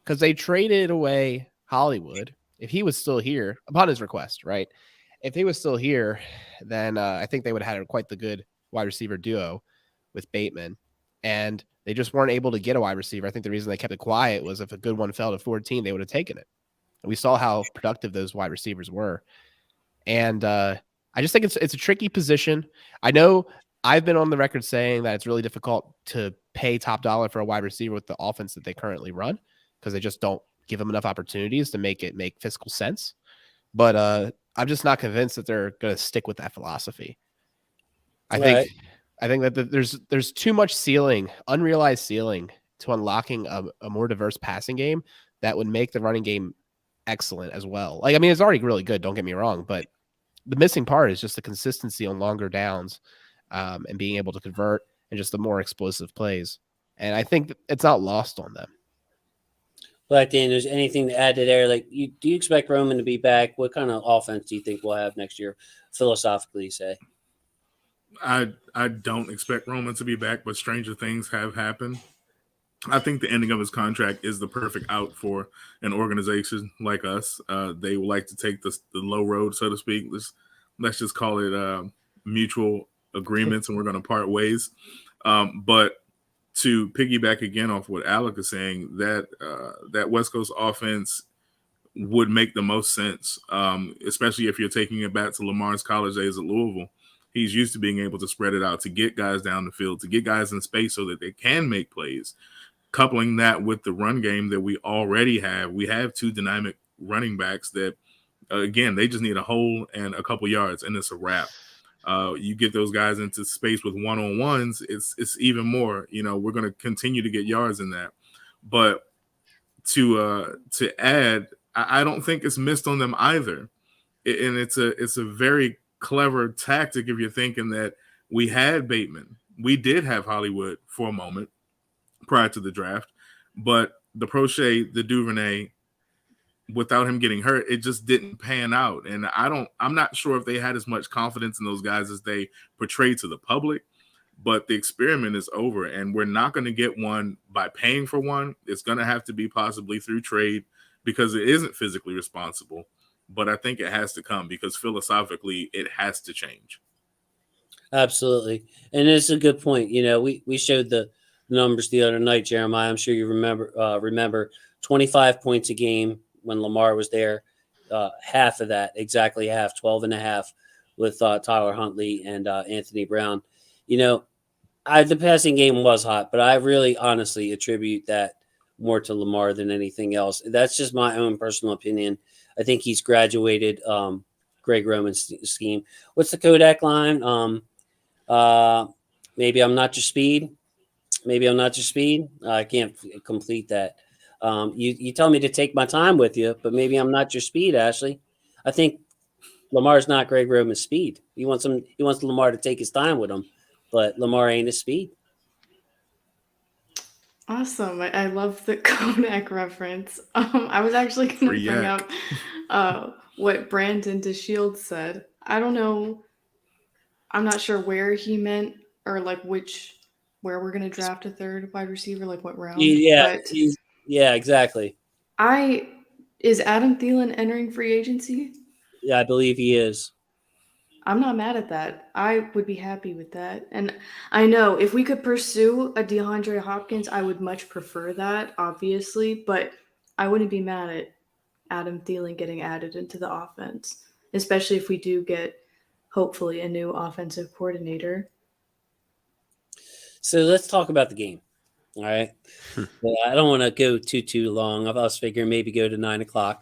because they traded away Hollywood. If he was still here upon his request, right? If he was still here, then I think they would have had quite the good wide receiver duo with Bateman. And they just weren't able to get a wide receiver. I think the reason they kept it quiet was if a good one fell to 14, they would have taken it. And we saw how productive those wide receivers were. And I just think it's a tricky position. I know I've been on the record saying that it's really difficult to pay top dollar for a wide receiver with the offense that they currently run because they just don't give them enough opportunities to make it make fiscal sense. But I'm just not convinced that they're going to stick with that philosophy. I think that there's too much ceiling, unrealized ceiling to unlocking a more diverse passing game that would make the running game excellent as well. Like, I mean, it's already really good. Don't get me wrong, but the missing part is just the consistency on longer downs and being able to convert and just the more explosive plays. And I think it's not lost on them. Black Dan, there's anything to add to there? Like, do you expect Roman to be back? What kind of offense do you think we'll have next year, philosophically, say? I don't expect Roman to be back, but stranger things have happened. I think the ending of his contract is the perfect out for an organization like us. They would like to take the low road, so to speak. Let's just call it mutual agreements, and we're going to part ways. But to piggyback again off what Alec is saying, that West Coast offense would make the most sense, especially if you're taking it back to Lamar's college days at Louisville. He's used to being able to spread it out, to get guys down the field, to get guys in space so that they can make plays. Coupling that with the run game that we already have, we have two dynamic running backs that, again, they just need a hole and a couple yards, and it's a wrap. You get those guys into space with one-on-ones, it's even more. We're going to continue to get yards in that. But to add, I don't think it's missed on them either. And it's a very clever tactic if you're thinking that we had Bateman. We did have Hollywood for a moment prior to the draft, but the Prochet, the Duvernay, without him getting hurt, it just didn't pan out. And I'm not sure if they had as much confidence in those guys as they portrayed to the public, but the experiment is over, and we're not going to get one by paying for one. It's going to have to be possibly through trade because it isn't physically responsible. But I think it has to come because philosophically it has to change. Absolutely. And it's a good point. We showed the numbers the other night, Jeremiah. I'm sure you remember 25 points a game when Lamar was there. Half of that, exactly half, 12 and a half with Tyler Huntley and Anthony Brown. The passing game was hot, but I really honestly attribute that more to Lamar than anything else. That's just my own personal opinion. I think he's graduated Greg Roman's scheme. What's the Kodak line? Maybe I'm not your speed. Maybe I'm not your speed. I can't complete that. You tell me to take my time with you, but maybe I'm not your speed, Ashley. I think Lamar's not Greg Roman's speed. He wants Lamar to take his time with him, but Lamar ain't his speed. Awesome. I love the Kodak reference. I was actually going to Free bring yak. up what Brandon DeShields said. I don't know. I'm not sure where he meant or like where we're going to draft a third wide receiver, like what round. Yeah, But yeah, exactly. is Adam Thielen entering free agency? Yeah, I believe he is. I'm not mad at that. I would be happy with that. And I know if we could pursue a DeAndre Hopkins, I would much prefer that, obviously, but I wouldn't be mad at Adam Thielen getting added into the offense, especially if we do get, hopefully, a new offensive coordinator. So let's talk about the game. All right. Well, I don't want to go too long. I was figuring maybe go to 9:00,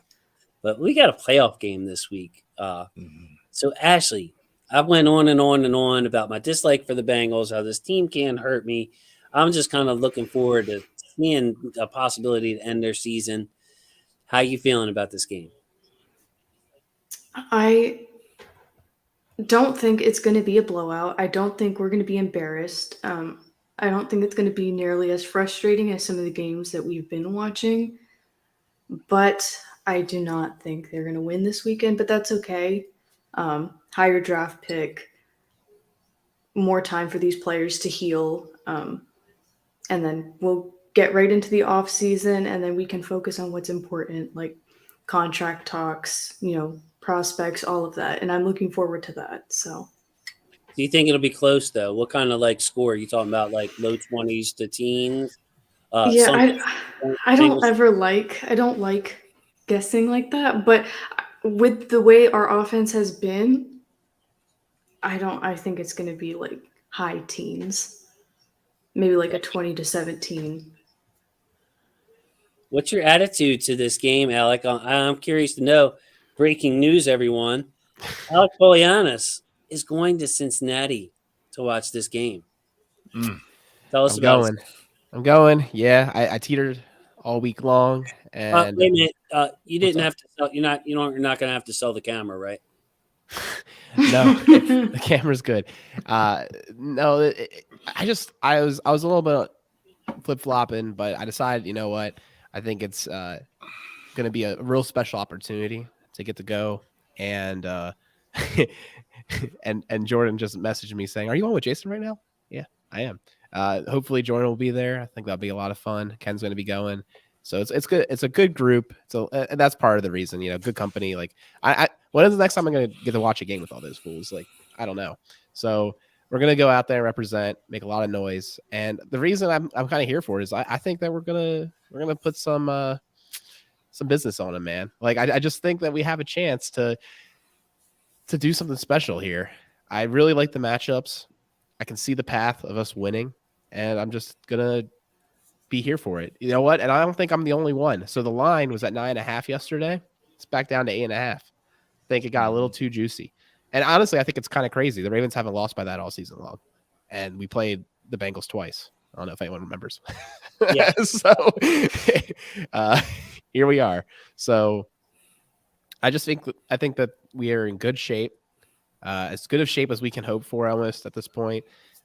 but we got a playoff game this week. So Ashley, I went on and on and on about my dislike for the Bengals, how this team can hurt me. I'm just kind of looking forward to seeing a possibility to end their season. How you feeling about this game? don't think it's going to be a blowout. I don't think we're going to be embarrassed. I don't think it's going to be nearly as frustrating as some of the games that we've been watching. But I do not think they're going to win this weekend, but that's okay. Higher draft pick, more time for these players to heal. And then we'll get right into the off season, and then we can focus on what's important, like contract talks, prospects, all of that. And I'm looking forward to that. So Do you think it'll be close though? What kind of like score are you talking about? Like low 20s to teens? yeah, Some I don't Bengals. I don't like guessing like that, but with the way our offense has been, I think it's going to be like high teens, maybe like a 20-17. What's your attitude to this game, Alec? I'm curious to know. Breaking news, everyone. Alec Polianis is going to Cincinnati to watch this game. Tell us I'm about it. going. I'm going. Yeah, I teetered all week long, and Wait a minute. You What's didn't up? have to sell. You're not going to have to sell the camera, right? no, the camera's good. No, I was a little bit flip flopping, but I decided, you know what? I think it's going to be a real special opportunity to get to go, and and Jordan just messaged me saying, "Are you on with Jason right now?" Yeah, I am. Hopefully Jordan will be there. I think that'll be a lot of fun. Ken's going to be going. So it's good. It's a good group. So and that's part of the reason, good company. Like when is the next time I'm going to get to watch a game with all those fools? Like, I don't know. So we're going to go out there and represent, make a lot of noise. And the reason I'm kind of here for it is I think that we're going to put some business on him, man. Like, I just think that we have a chance to do something special here. I really like the matchups. I can see the path of us winning, and I'm just gonna be here for it. You know what? And I don't think I'm the only one. So the line was at 9.5 yesterday. It's back down to 8.5. I think it got a little too juicy. And honestly, I think it's kind of crazy. The Ravens haven't lost by that all season long, and we played the Bengals twice. I don't know if anyone remembers. Yeah. So here we are. So I think that we are in good shape. As good of shape as we can hope for almost at this point.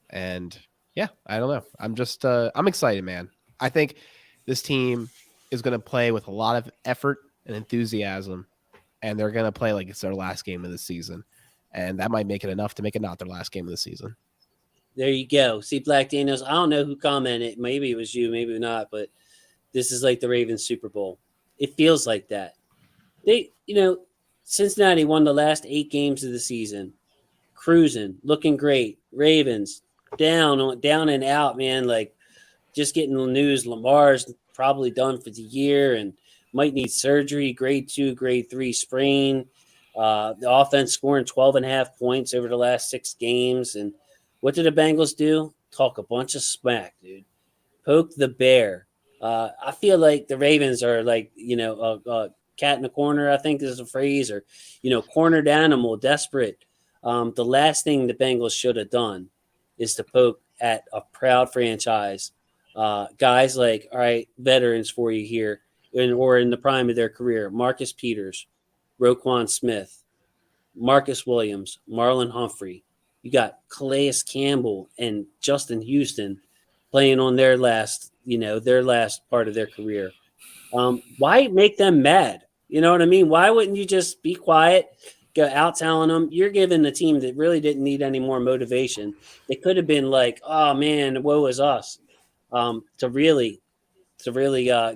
And yeah, I don't know. I'm just I'm excited, man. I think this team is going to play with a lot of effort and enthusiasm, and they're going to play like it's their last game of the season. And that might make it enough to make it not their last game of the season. There you go. See, Black Daniels, I don't know who commented. Maybe it was you, maybe not, but this is like the Ravens Super Bowl. It feels like that. Cincinnati won the last 8 games of the season. Cruising, looking great. Ravens down and out, man. Like just getting the news. Lamar's probably done for the year and might need surgery. Grade 2, grade 3 sprain. The offense scoring 12.5 points over the last 6 games. And what did the Bengals do? Talk a bunch of smack, dude. Poke the bear. I feel like the Ravens are like, a cat in the corner, I think is a phrase, or, cornered animal, desperate. The last thing the Bengals should have done is to poke at a proud franchise. Guys like, all right, veterans for you here, or in the prime of their career, Marcus Peters, Roquan Smith, Marcus Williams, Marlon Humphrey. You got Calais Campbell and Justin Houston playing on their last part of their career. Why make them mad? You know what I mean? Why wouldn't you just be quiet, go out telling them? You're giving the team that really didn't need any more motivation. They could have been like, oh man, woe is us. To really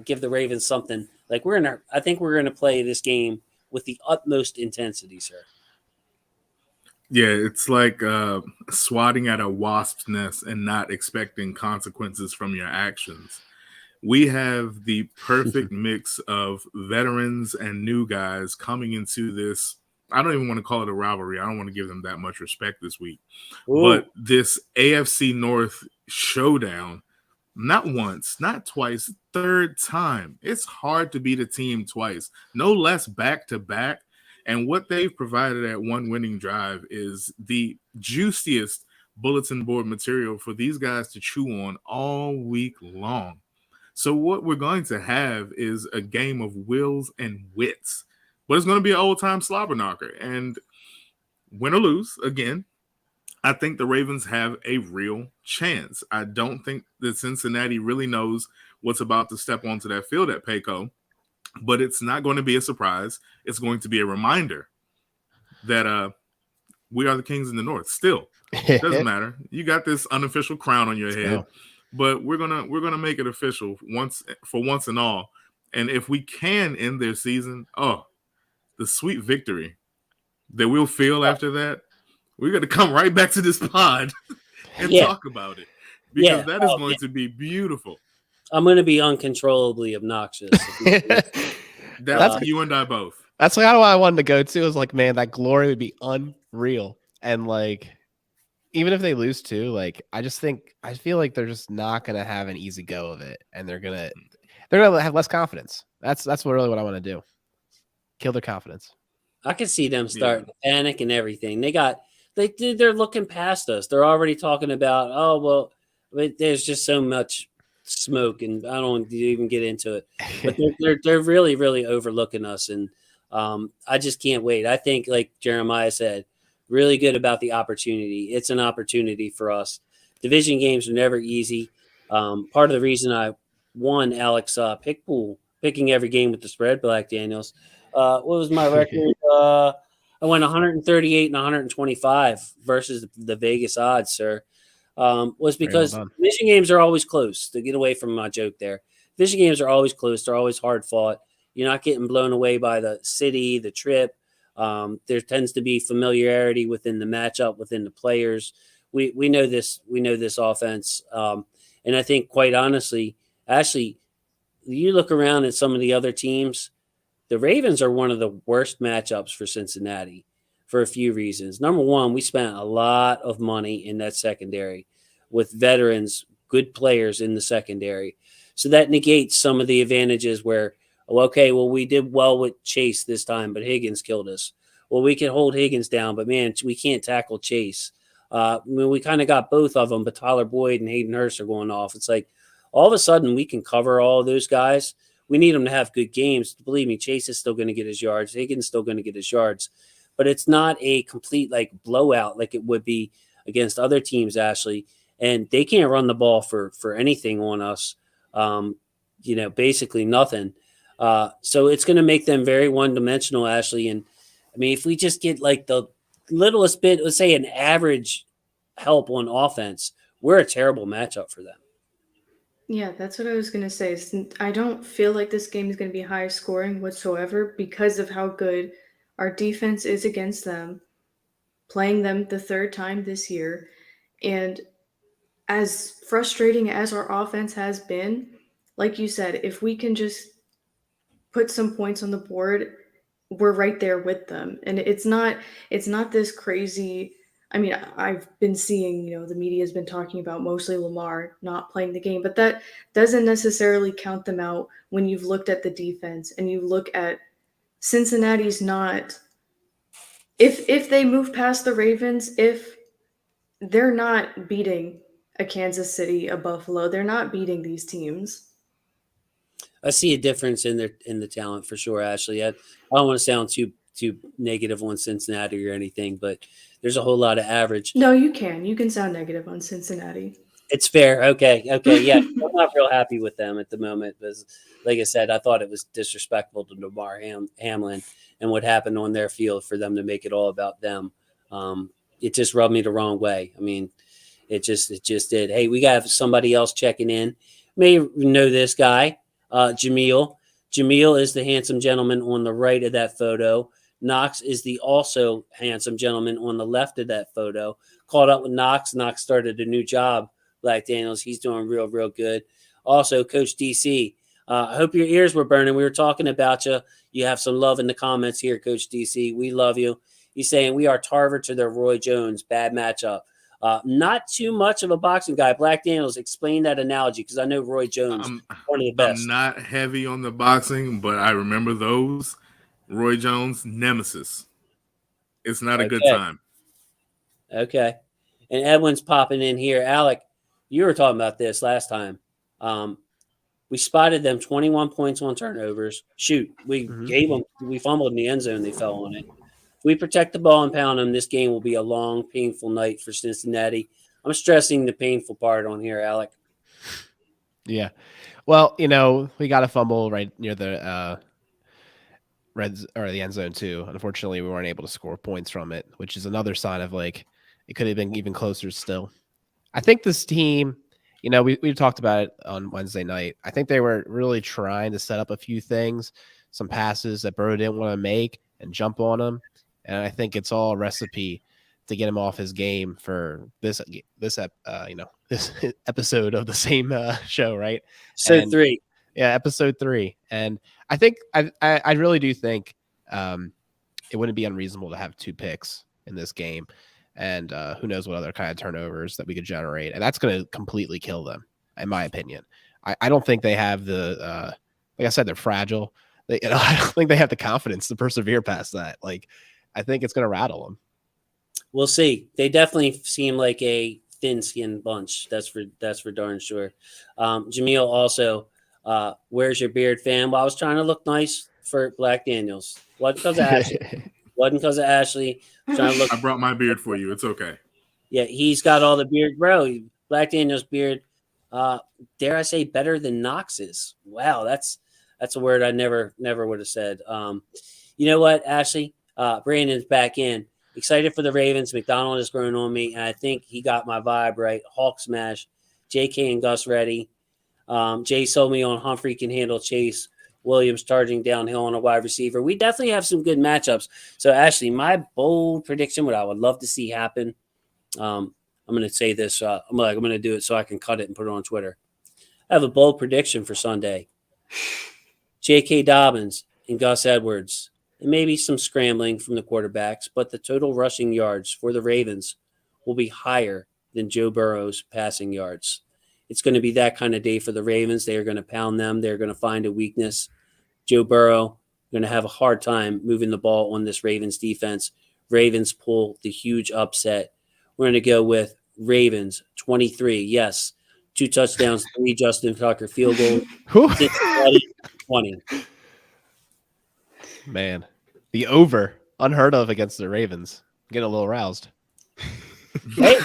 give the Ravens something. Like I think we're gonna play this game with the utmost intensity, sir. Yeah, it's like swatting at a wasp's nest and not expecting consequences from your actions. We have the perfect mix of veterans and new guys coming into this. I don't even want to call it a rivalry. I don't want to give them that much respect this week. Ooh. But this AFC North showdown, not once, not twice, third time. It's hard to beat a team twice, no less back to back. And what they've provided at one winning drive is the juiciest bulletin board material for these guys to chew on all week long. So what we're going to have is a game of wills and wits, but it's going to be an old-time slobber knocker. And win or lose, again, I think the Ravens have a real chance. I don't think that Cincinnati really knows what's about to step onto that field at Payco, but it's not going to be a surprise. It's going to be a reminder that we are the Kings in the North. Still, doesn't matter. You got this unofficial crown on your head, but we're gonna make it official once and all. And if we can end their season, the sweet victory that we'll feel after that, we're gonna come right back to this pod and talk about it, because that is going to be beautiful. I'm going to be uncontrollably obnoxious. That's you and I both. That's like how I wanted to go to. Is like, man, that glory would be unreal. And like, even if they lose too, like, I feel like they're just not gonna have an easy go of it, and they're gonna have less confidence. That's really what I want to do. Kill their confidence. I can see them starting to panic and everything. They're looking past us. They're already talking about, there's just so much smoke, and I don't want to even get into it. But they're really, really overlooking us, and I just can't wait. I think, like Jeremiah said, really good about the opportunity. It's an opportunity for us. Division games are never easy. Part of the reason I won Alex pick pool, picking every game with the spread, Black Daniels. What was my record? I went 138 and 125 versus the Vegas odds, sir. Was because division games are always close. To get away from my joke there, division games are always close. They're always hard fought. You're not getting blown away by the city, the trip. There tends to be familiarity within the matchup, within the players. We know this. We know this offense, and I think, quite honestly, Ashley, you look around at some of the other teams. The Ravens are one of the worst matchups for Cincinnati for a few reasons. Number one, we spent a lot of money in that secondary with veterans, good players in the secondary. So that negates some of the advantages where, we did well with Chase this time, but Higgins killed us. Well, we can hold Higgins down, but man, we can't tackle Chase. We kind of got both of them, but Tyler Boyd and Hayden Hurst are going off. It's like all of a sudden we can cover all of those guys. We need them to have good games. Believe me, Chase is still going to get his yards. Higgins is still going to get his yards. But it's not a complete blowout like it would be against other teams, Ashley. And they can't run the ball for anything on us. Basically nothing. So it's going to make them very one-dimensional, Ashley. And, I mean, if we just get the littlest bit, let's say an average help on offense, we're a terrible matchup for them. Yeah, that's what I was going to say. I don't feel like this game is going to be high scoring whatsoever because of how good our defense is against them, playing them the third time this year. And as frustrating as our offense has been, like you said, if we can just put some points on the board, we're right there with them. And it's not this crazy. I mean, I've been seeing, the media has been talking about mostly Lamar not playing the game, but that doesn't necessarily count them out when you've looked at the defense and you look at Cincinnati's not. If they move past the Ravens, if they're not beating a Kansas City, a Buffalo, they're not beating these teams. I see a difference in the talent for sure, Ashley. I don't want to sound too negative on Cincinnati or anything, but there's a whole lot of average. No, you can sound negative on Cincinnati. It's fair. Okay. Yeah. I'm not real happy with them at the moment because, like I said, I thought it was disrespectful to Damar Hamlin and what happened on their field for them to make it all about them. It just rubbed me the wrong way. I mean, it just did. Hey, we got somebody else checking in. May know this guy, Jameel. Jameel is the handsome gentleman on the right of that photo. Knox is the also handsome gentleman on the left of that photo. Caught up with Knox. Knox started a new job, Black Daniels. He's doing real, real good. Also, Coach DC. I hope your ears were burning. We were talking about you. You have some love in the comments here, Coach DC. We love you. He's saying we are Tarver to their Roy Jones. Bad matchup. Not too much of a boxing guy. Black Daniels, explain that analogy because I know Roy Jones, one of the best. I'm not heavy on the boxing, but I remember those. Roy Jones, nemesis. It's not a good time. Okay. And Edwin's popping in here. Alec, you were talking about this last time. We spotted them 21 points on turnovers. Shoot, we gave them. We fumbled in the end zone. They fell on it. If we protect the ball and pound them, this game will be a long, painful night for Cincinnati. I'm stressing the painful part on here, Alec. Yeah. Well, we got a fumble right near the the end zone too. Unfortunately, we weren't able to score points from it, which is another sign of it could have been even closer still. I think this team, we talked about it on Wednesday night. I think they were really trying to set up a few things, some passes that Burrow didn't want to make and jump on them. And I think it's all a recipe to get him off his game for this episode of the same show, right? So And 3. yeah, episode 3. And I think I really do think it wouldn't be unreasonable to have 2 picks in this game. And who knows what other kind of turnovers that we could generate. And that's going to completely kill them, in my opinion. I don't think they have the, like I said, they're fragile. I don't think they have the confidence to persevere past that. I think it's going to rattle them. We'll see. They definitely seem like a thin-skinned bunch. That's for darn sure. Jameel also, where's your beard, fam? Well, I was trying to look nice for Black Daniels. Wasn't because of Ashley. Wasn't because of Ashley. Trying to look. I brought my beard for you. It's okay. Yeah, he's got all the beard, bro. Black Daniels beard. Dare I say, better than Knox's? Wow, that's a word I never would have said. You know what, Ashley? Brandon's back in. Excited for the Ravens. McDonald has grown on me, and I think he got my vibe right. Hawk smash. JK and Gus ready. Jay sold me on Humphrey can handle Chase. Williams charging downhill on a wide receiver. We definitely have some good matchups. So, Ashley, my bold prediction, what I would love to see happen, I'm going to say this. I'm going to do it so I can cut it and put it on Twitter. I have a bold prediction for Sunday. J.K. Dobbins and Gus Edwards, and maybe some scrambling from the quarterbacks, but the total rushing yards for the Ravens will be higher than Joe Burrow's passing yards. It's going to be that kind of day for the Ravens. They are going to pound them. They're going to find a weakness. Joe Burrow going to have a hard time moving the ball on this Ravens defense. Ravens pull the huge upset. We're going to go with Ravens 23. Yes, 2 touchdowns, 3 Justin Tucker field goals. 20. Man, the over, unheard of against the Ravens. I'm getting a little roused. Hey,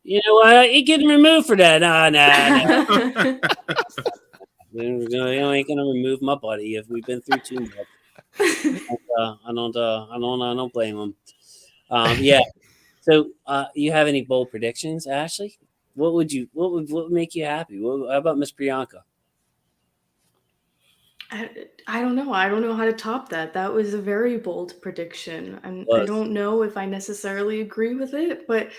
you know what? He getting removed for that. Nah. You ain't gonna remove my buddy if we've been through too much. I don't blame him. Yeah. So, you have any bold predictions, Ashley? What would make you happy? How about Miss Priyanka? I don't know. I don't know how to top that. That was a very bold prediction. And I don't know if I necessarily agree with it, but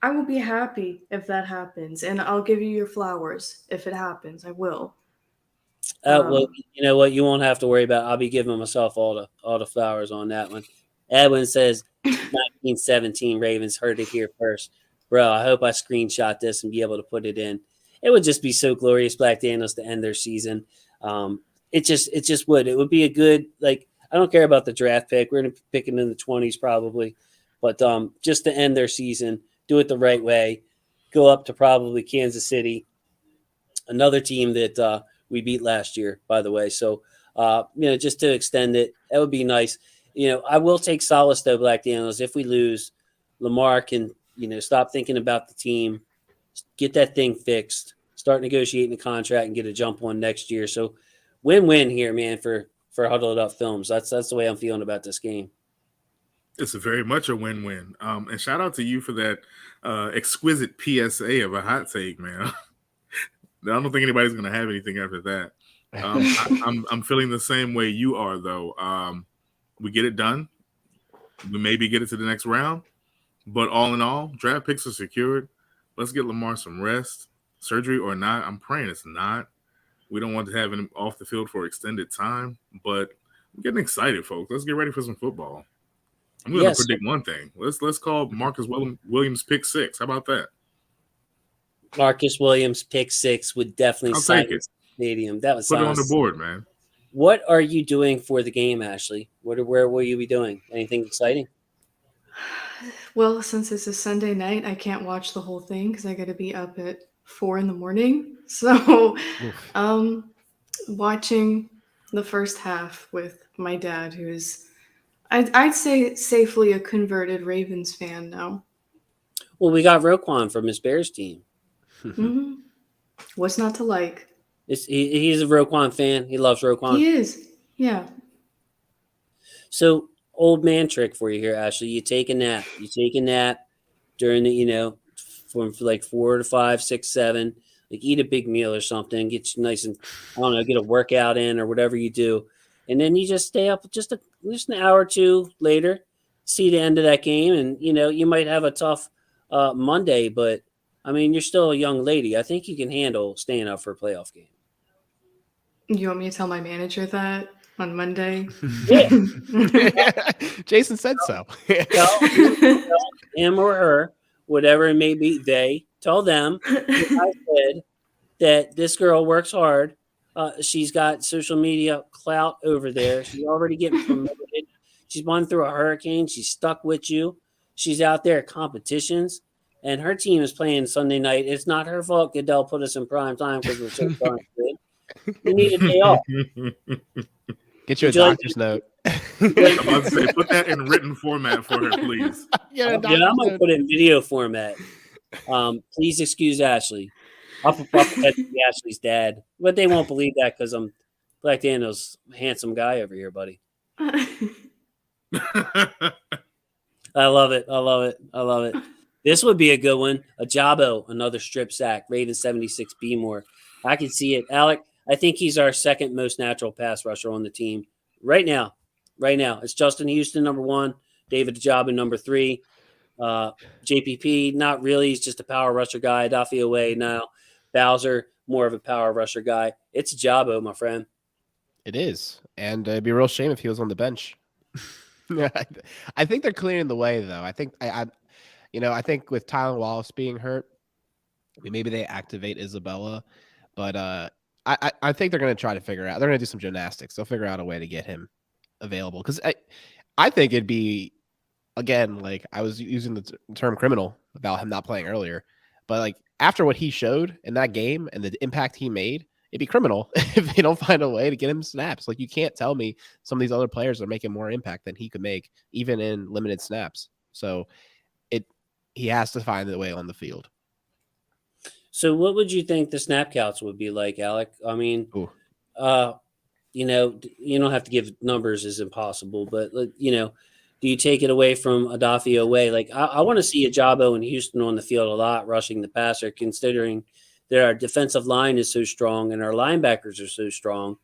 I will be happy if that happens. And I'll give you your flowers if it happens. I will. Well, you know what? You won't have to worry about it. I'll be giving myself all the flowers on that one. Edwin says 1917 Ravens heard it here first. Bro, I hope I screenshot this and be able to put it in. It would just be so glorious, Black Daniels, to end their season. It just would. It would be a good, I don't care about the draft pick. We're going to pick it in the 20s probably. But just to end their season, do it the right way, go up to probably Kansas City, another team that we beat last year, by the way. So, just to extend it, that would be nice. I will take solace, though, Black Daniels. If we lose, Lamar can, stop thinking about the team, get that thing fixed, start negotiating the contract, and get a jump on next year. So, win-win here, man, for Huddled Up Films. That's the way I'm feeling about this game. It's very much a win-win. And shout out to you for that exquisite PSA of a hot take, man. I don't think anybody's going to have anything after that. I'm feeling the same way you are, though. We get it done. We maybe get it to the next round. But all in all, draft picks are secured. Let's get Lamar some rest. Surgery or not, I'm praying it's not. We don't want to have him off the field for extended time. But I'm getting excited, folks. Let's get ready for some football. I'm going to predict one thing. Let's call Marcus Williams pick 6. How about that? Marcus Williams pick 6 would definitely sign the stadium. That was put it on the board, man. What are you doing for the game, Ashley? Where will you be doing? Anything exciting? Well, since it's a Sunday night, I can't watch the whole thing because I got to be up at 4 a.m. So, watching the first half with my dad, who's I'd say safely a converted Ravens fan now. Well, we got Roquan from his Bears team. Hmm. What's not to like? He's a Roquan fan. He loves Roquan. He is. Yeah. So, old man trick for you here, Ashley. You take a nap. You take a nap during the, from like 4 to 5, 6, 7. Like eat a big meal or something. Get you nice and I don't know, get a workout in or whatever you do, and then you just stay up just an hour or two later. See the end of that game, and you might have a tough Monday, but I mean you're still a young lady. I think you can handle staying up for a playoff game. You want me to tell my manager that on Monday? Yeah. Jason said so. Tell him or her, whatever it may be, tell them I said that this girl works hard. She's got social media clout over there. She's already getting promoted. She's gone through a hurricane. She's stuck with you. She's out there at competitions, and her team is playing Sunday night. It's not her fault Goodell put us in prime time because we're so darn good. You need a day off. Get you a doctor's note. I'm about to say, put that in written format for her, please. Yeah, I might put it in video format. Please excuse Ashley. I'll pretend to be Ashley's dad, but they won't believe that because I'm Black Daniel's handsome guy over here, buddy. I love it. I love it. I love it. This would be a good one. A Jabo, another strip sack. Ravens 76 B more. I can see it. Alec, I think he's our second most natural pass rusher on the team right now. Right now. It's Justin Houston, number 1. David Jabo, number 3. JPP, not really. He's just a power rusher guy. Daffy away now. Bowser, more of a power rusher guy. It's Jabo, my friend. It is. And it'd be a real shame if he was on the bench. I think they're clearing the way, though. I think I think with Tylan Wallace being hurt, maybe they activate Isabella, but I think they're going to try to figure out. They're going to do some gymnastics. They'll figure out a way to get him available because I think it'd be, again, like I was using the term criminal about him not playing earlier, but like after what he showed in that game and the impact he made, it'd be criminal if they don't find a way to get him snaps. Like you can't tell me some of these other players are making more impact than he could make, even in limited snaps. So he has to find a way on the field. So what would you think the snap counts would be like, Alec? I mean, you don't have to give numbers is impossible, but do you take it away from Adafio away? Like I want to see a Jabo in Houston on the field a lot, rushing the passer, considering that our defensive line is so strong and our linebackers are so strong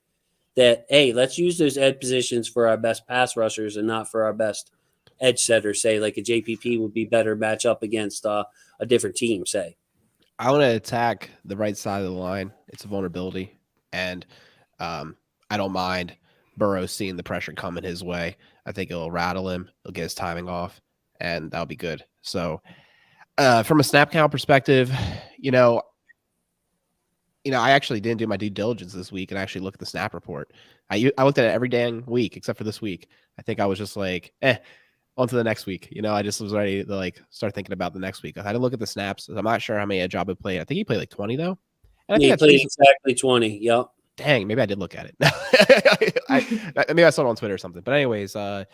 that, hey, let's use those edge positions for our best pass rushers and not for our best edge setters. Say like a JPP would be better match up against a different team, say. I want to attack the right side of the line. It's a vulnerability. And I don't mind Burrow seeing the pressure coming his way. I think it'll rattle him. It'll get his timing off, and that'll be good. So from a snap count perspective, I actually didn't do my due diligence this week and actually look at the snap report. I looked at it every dang week except for this week. I think I was just like, on to the next week. I just was ready to start thinking about the next week. I had to look at the snaps. I'm not sure how many Ajabu played. I think he played like 20 though. And he played exactly 20. Yep. Dang, maybe I did look at it. Maybe I saw it on Twitter or something. But anyways, I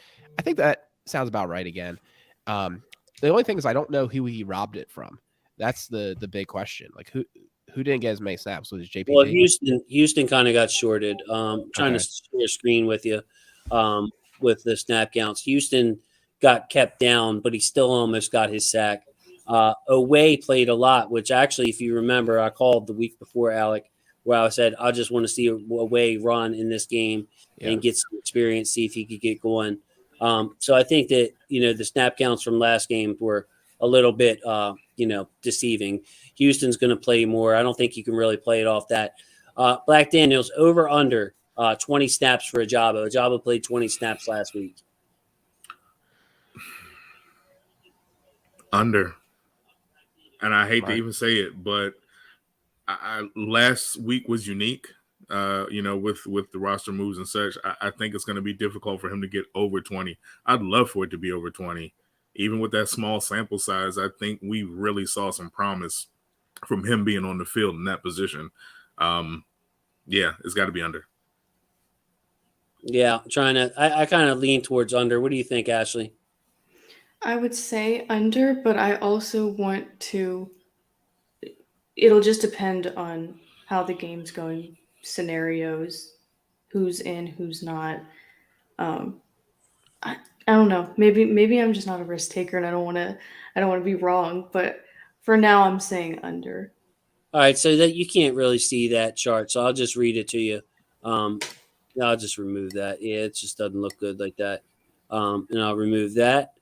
think that sounds about right again. The only thing is I don't know who he robbed it from. That's the big question. Like who didn't get as many snaps? Was it JPP? Well, Houston kind of got shorted. Trying to share screen with you with the snap counts. Houston got kept down, but he still almost got his sack. Away played a lot, which actually, if you remember, I called the week before, Alec, where I said, I just want to see Away run in this game and get some experience, see if he could get going. So I think that, the snap counts from last game were a little bit, deceiving. Houston's going to play more. I don't think you can really play it off that. Black Daniels, over under 20 snaps for Ajabo. Ajabo played 20 snaps last week. Under. And I hate to even say it, but last week was unique, with the roster moves and such. I think it's going to be difficult for him to get over 20. I'd love for it to be over 20. Even with that small sample size, I think we really saw some promise from him being on the field in that position. It's got to be under. Yeah, trying to. I kind of lean towards under. What do you think, Ashley? I would say under, but I also want to. It'll just depend on how the game's going, scenarios, who's in, who's not. Um, I, I don't know. Maybe I'm just not a risk taker, and I don't want to be wrong. But for now, I'm saying under. All right, so that you can't really see that chart, so I'll just read it to you. Um, I'll just remove that. Yeah, it just doesn't look good like that. And I'll remove that.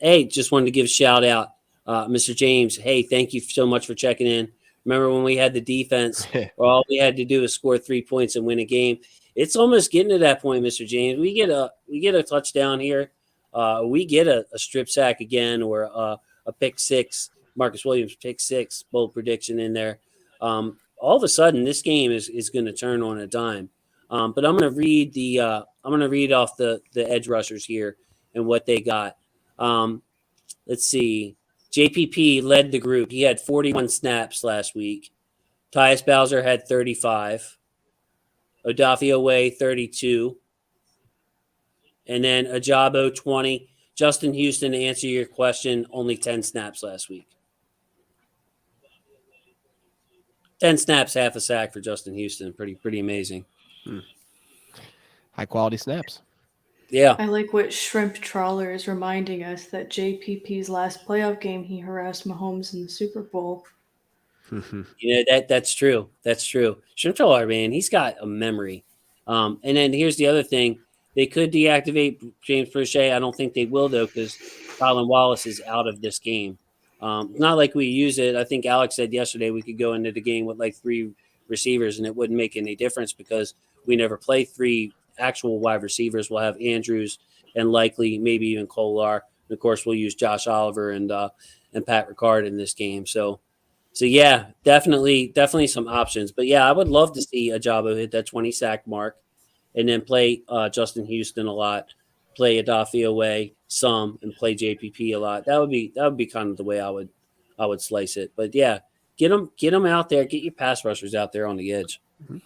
Hey, just wanted to give a shout out, Mr. James. Hey, thank you so much for checking in. Remember when we had the defense where all we had to do was score 3 points and win a game? It's almost getting to that point, Mr. James. We get a touchdown here. We get a strip sack again or a pick six. Marcus Williams pick six, bold prediction in there. All of a sudden, this game is going to turn on a dime. But I'm going to read off the edge rushers here and what they got. Let's see. JPP led the group. He had 41 snaps last week. Tyus Bowser had 35. Odafio Way 32. And then Ajabo 20. Justin Houston, to answer your question, only 10 snaps last week. 10 snaps, half a sack for Justin Houston. Pretty amazing. High quality snaps. Yeah. I like what Shrimp Trawler is reminding us that JPP's last playoff game, he harassed Mahomes in the Super Bowl. That's true. That's true. Shrimp man, he's got a memory. And then here's the other thing. They could deactivate James Prochet. I don't think they will, though, because Colin Wallace is out of this game. Not like we use it. I think Alex said yesterday we could go into the game with like 3 receivers and it wouldn't make any difference because we never play 3 actual wide receivers. We'll have Andrews and likely maybe even Kolar. And of course, we'll use Josh Oliver and Pat Ricard in this game. So yeah, definitely some options. But yeah, I would love to see Ajabo hit that 20 sack mark and then play Justin Houston a lot, play Adafia Way some, and play JPP a lot. That would be kind of the way I would slice it. But yeah, get them out there, get your pass rushers out there on the edge. Mm-hmm.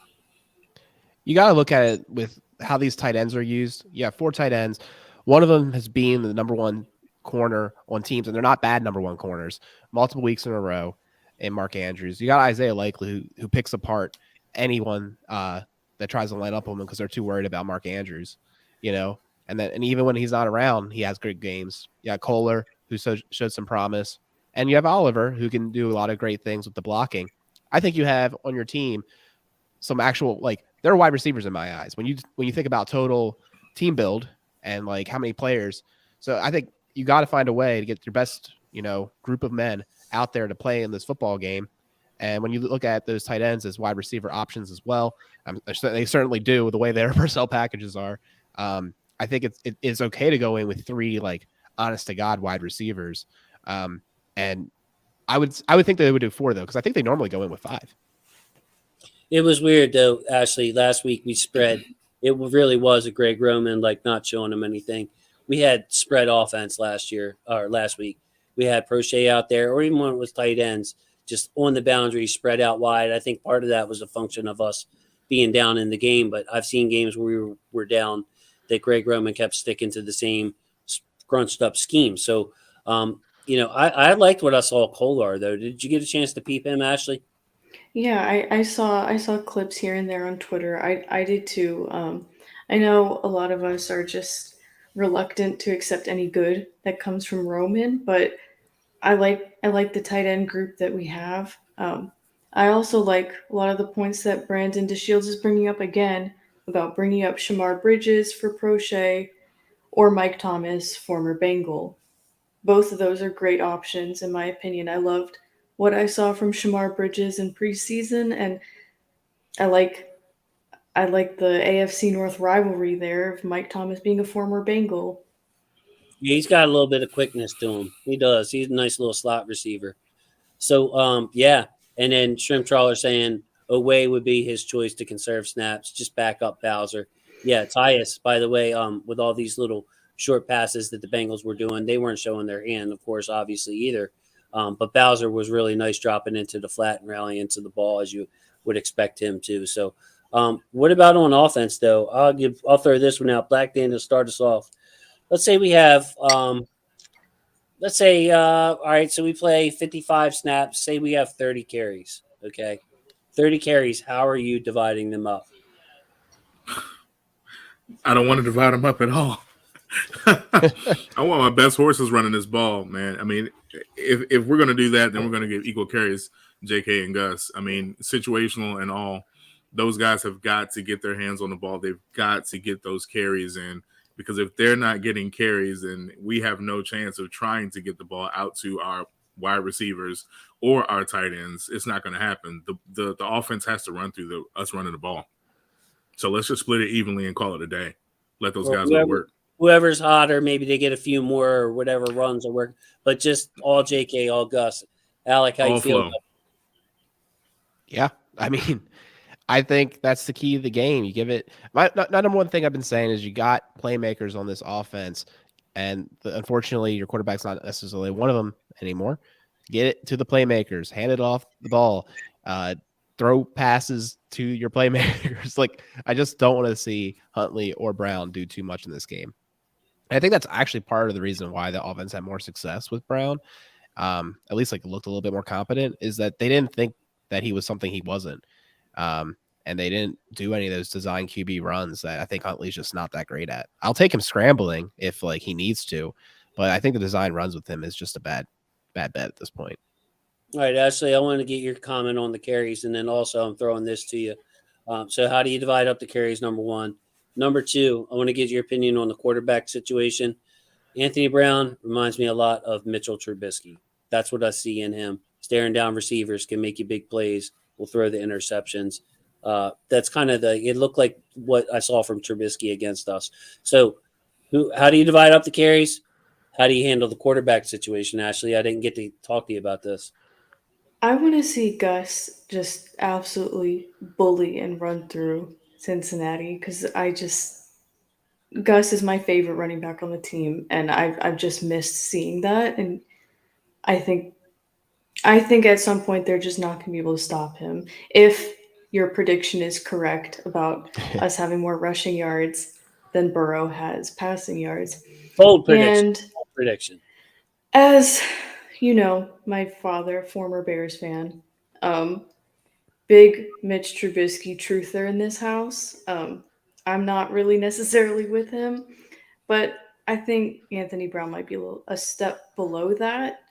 You got to look at it with how these tight ends are used. You have 4 tight ends. One of them has been the number 1 corner on teams, and they're not bad number 1 corners multiple weeks in a row. And Mark Andrews, you got Isaiah Likely who picks apart anyone that tries to line up on him because they're too worried about Mark Andrews, and even when he's not around, he has great games. You got Kohler who showed some promise, and you have Oliver who can do a lot of great things with the blocking. I think you have on your team some actual they're wide receivers in my eyes when you think about total team build and like how many players. So I think you got to find a way to get your best group of men out there to play in this football game. And when you look at those tight ends as wide receiver options as well, they certainly do with the way their personnel packages are. I think it's okay to go in with 3 honest to God wide receivers. And I would think they would do 4 though, because I think they normally go in with 5. It was weird though, Ashley. Last week we spread. It really was a Greg Roman not showing him anything. We had spread offense last week. We had Prochet out there, or even when it was tight ends, just on the boundary, spread out wide. I think part of that was a function of us being down in the game, but I've seen games where we were down that Greg Roman kept sticking to the same scrunched up scheme. So, I liked what I saw Kolar though. Did you get a chance to peep him, Ashley? Yeah, I saw clips here and there on Twitter. I did too. I know a lot of us are just reluctant to accept any good that comes from Roman, but I like the tight end group that we have. I also like a lot of the points that Brandon DeShields is bringing up again about bringing up Shamar Bridges for Prochet or Mike Thomas, former Bengal. Both of those are great options in my opinion. I loved what I saw from Shamar Bridges in preseason, and I like the AFC North rivalry there of Mike Thomas being a former Bengal. Yeah, he's got a little bit of quickness to him. He does. He's a nice little slot receiver. So, yeah. And then Shrimp Trawler saying Oway would be his choice to conserve snaps, just back up Bowser. Yeah, Tyus, by the way, with all these little short passes that the Bengals were doing, they weren't showing their hand, of course, obviously either. But Bowser was really nice dropping into the flat and rallying into the ball as you would expect him to. So, What about on offense though? I'll throw this one out. Black Dan to start us off. Let's say we have all right, so we play 55 snaps. Say we have 30 carries. Okay. 30 carries. How are you dividing them up? I don't want to divide them up at all. I want my best horses running this ball, man. I mean, if we're going to do that, then we're going to give equal carries, JK and Gus. I mean, situational and all, those guys have got to get their hands on the ball. They've got to get those carries in, because if they're not getting carries, then we have no chance of trying to get the ball out to our wide receivers or our tight ends. It's not going to happen. The offense has to run through us running the ball. So let's just split it evenly and call it a day. Let those guys go to work. Whoever's hotter, maybe they get a few more or whatever runs or work, but just all JK, all Gus. Alec, how you feel? Yeah, I mean, I think that's the key of the game. You give it. My number one thing I've been saying is you got playmakers on this offense, and unfortunately, your quarterback's not necessarily one of them anymore. Get it to the playmakers, hand it off the ball, throw passes to your playmakers. Like, I just don't want to see Huntley or Brown do too much in this game. And I think that's actually part of the reason why the offense had more success with Brown. At least like looked a little bit more competent, is that they didn't think that he was something he wasn't. And they didn't do any of those design QB runs that I think Huntley's just not that great at. I'll take him scrambling if like he needs to, but I think the design runs with him is just a bad bet at this point. All right, Ashley, I want to get your comment on the carries, and then also I'm throwing this to you. So how do you divide up the carries, number one? Number two, I want to get your opinion on the quarterback situation. Anthony Brown reminds me a lot of Mitchell Trubisky. That's what I see in him. Staring down receivers, can make you big plays, will throw the interceptions. That's kind of it looked like what I saw from Trubisky against us. So how do you divide up the carries? How do you handle the quarterback situation, Ashley? I didn't get to talk to you about this. I want to see Gus just absolutely bully and run through Cincinnati, because Gus is my favorite running back on the team, and I've just missed seeing that. And I think at some point they're just not going to be able to stop him. If your prediction is correct about us having more rushing yards than Burrow has passing yards. Bold prediction. And Bold prediction. as you know, my father, former Bears fan, big Mitch Trubisky truther in this house. I'm not really necessarily with him, but I think Anthony Brown might be a step below that,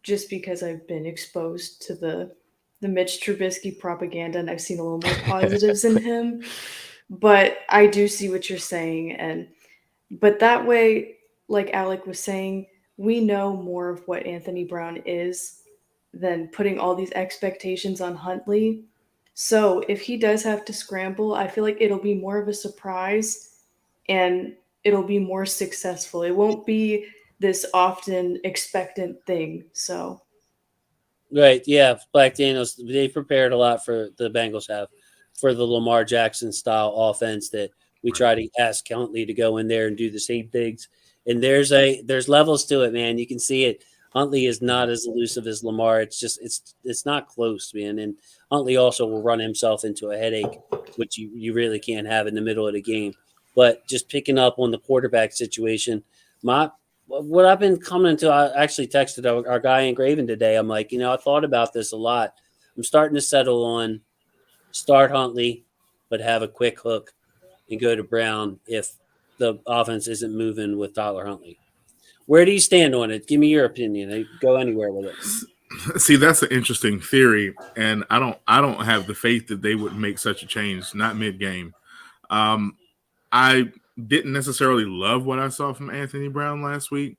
just because I've been exposed to the Mitch Trubisky propaganda and I've seen a little more positives in him. But I do see what you're saying, but that way, like Alec was saying, we know more of what Anthony Brown is than putting all these expectations on Huntley. So if he does have to scramble, I feel like it'll be more of a surprise and it'll be more successful. It won't be this often expectant thing. So Right, yeah, Black Daniels, they prepared a lot for the Bengals have for the Lamar Jackson style offense that we try to ask Huntley to go in there and do the same things. And there's levels to it, man. You can see it. Huntley is not as elusive as Lamar. It's not close, man. And Huntley also will run himself into a headache, which you really can't have in the middle of the game. But just picking up on the quarterback situation, what I've been coming to, I actually texted our guy in Graven today. I'm like, I thought about this a lot. I'm starting to settle on start Huntley, but have a quick hook and go to Brown if the offense isn't moving with Tyler Huntley. Where do you stand on it? Give me your opinion. Go anywhere with it. See, that's an interesting theory, and I don't have the faith that they would make such a change, not mid-game. I didn't necessarily love what I saw from Anthony Brown last week,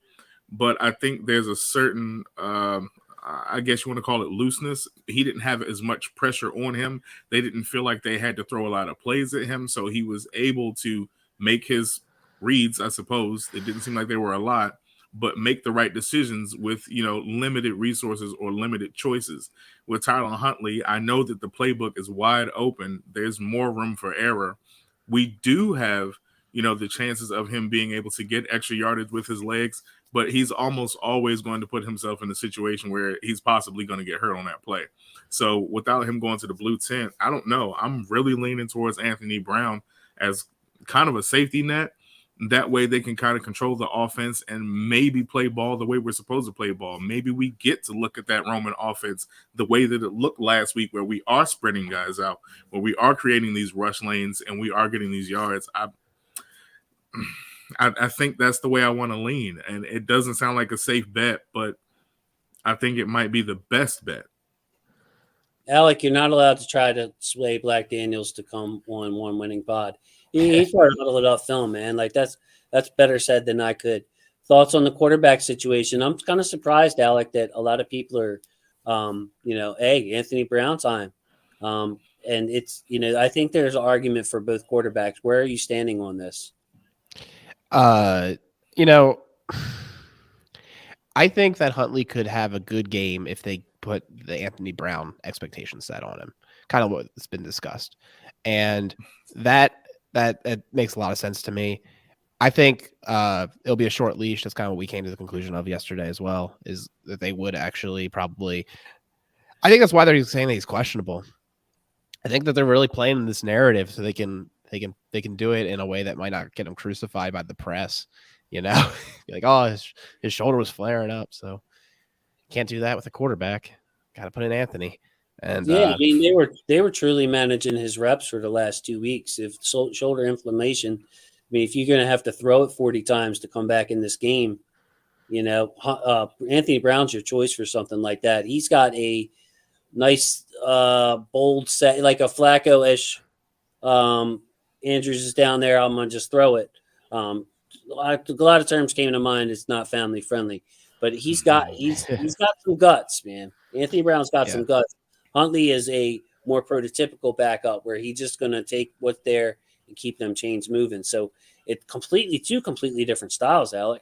but I think there's a certain, I guess you want to call it looseness. He didn't have as much pressure on him. They didn't feel like they had to throw a lot of plays at him, so he was able to make his reads, I suppose. It didn't seem like there were a lot, but make the right decisions with, limited resources or limited choices. With Tyler Huntley, I know that the playbook is wide open. There's more room for error. We do have, the chances of him being able to get extra yardage with his legs, but he's almost always going to put himself in a situation where he's possibly going to get hurt on that play. So without him going to the blue tent, I don't know. I'm really leaning towards Anthony Brown as kind of a safety net. That way they can kind of control the offense and maybe play ball the way we're supposed to play ball. Maybe we get to look at that Roman offense the way that it looked last week, where we are spreading guys out, where we are creating these rush lanes and we are getting these yards. I think that's the way I want to lean. And it doesn't sound like a safe bet, but I think it might be the best bet. Alec, you're not allowed to try to sway Black Daniels to come on one winning pod. He's part of Huddle It Up film, man. Like that's better said than I could. Thoughts on the quarterback situation? I'm kind of surprised, Alec, that a lot of people are, hey, Anthony Brown time. And it's, I think there's an argument for both quarterbacks. Where are you standing on this? I think that Huntley could have a good game if they put the Anthony Brown expectation set on him, kind of what's been discussed. And that makes a lot of sense to me. I think it'll be a short leash. That's kind of what we came to the conclusion of yesterday as well, is that they would actually probably – I think that's why they're saying that he's questionable. I think that they're really playing in this narrative so they can do it in a way that might not get him crucified by the press. Like, oh, his shoulder was flaring up, so can't do that with a quarterback. Got to put in Anthony. And yeah, I mean, they were truly managing his reps for the last 2 weeks. If shoulder inflammation, I mean, if you're going to have to throw it 40 times to come back in this game, Anthony Brown's your choice for something like that. He's got a nice, bold set, like a Flacco-ish. Andrews is down there. I'm going to just throw it. A lot of terms came to mind. It's not family friendly, but he's got some guts, man. Anthony Brown's got some guts. Huntley is a more prototypical backup where he's just going to take what's there and keep them chains moving. So it's two completely different styles, Alec.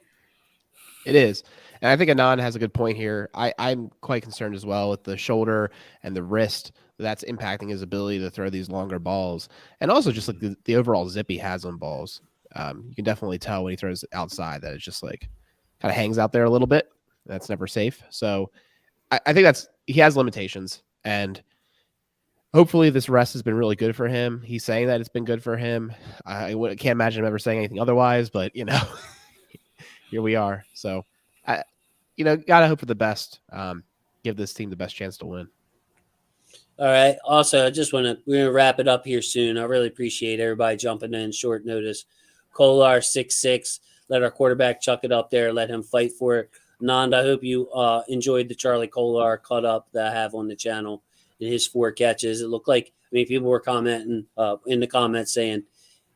It is. And I think Anand has a good point here. I'm quite concerned as well with the shoulder and the wrist. That's impacting his ability to throw these longer balls. And also just like the overall zip he has on balls. You can definitely tell when he throws outside that it's just like kind of hangs out there a little bit. That's never safe. So I think he has limitations. And hopefully this rest has been really good for him. He's saying that it's been good for him. I can't imagine him ever saying anything otherwise, but, here we are. So, got to hope for the best. Give this team the best chance to win. All right. Also, we're going to wrap it up here soon. I really appreciate everybody jumping in short notice. Kolar 6'6". Let our quarterback chuck it up there. Let him fight for it. Nand, I hope you enjoyed the Charlie Kolar cut up that I have on the channel in his 4 catches. It looked like, people were commenting in the comments saying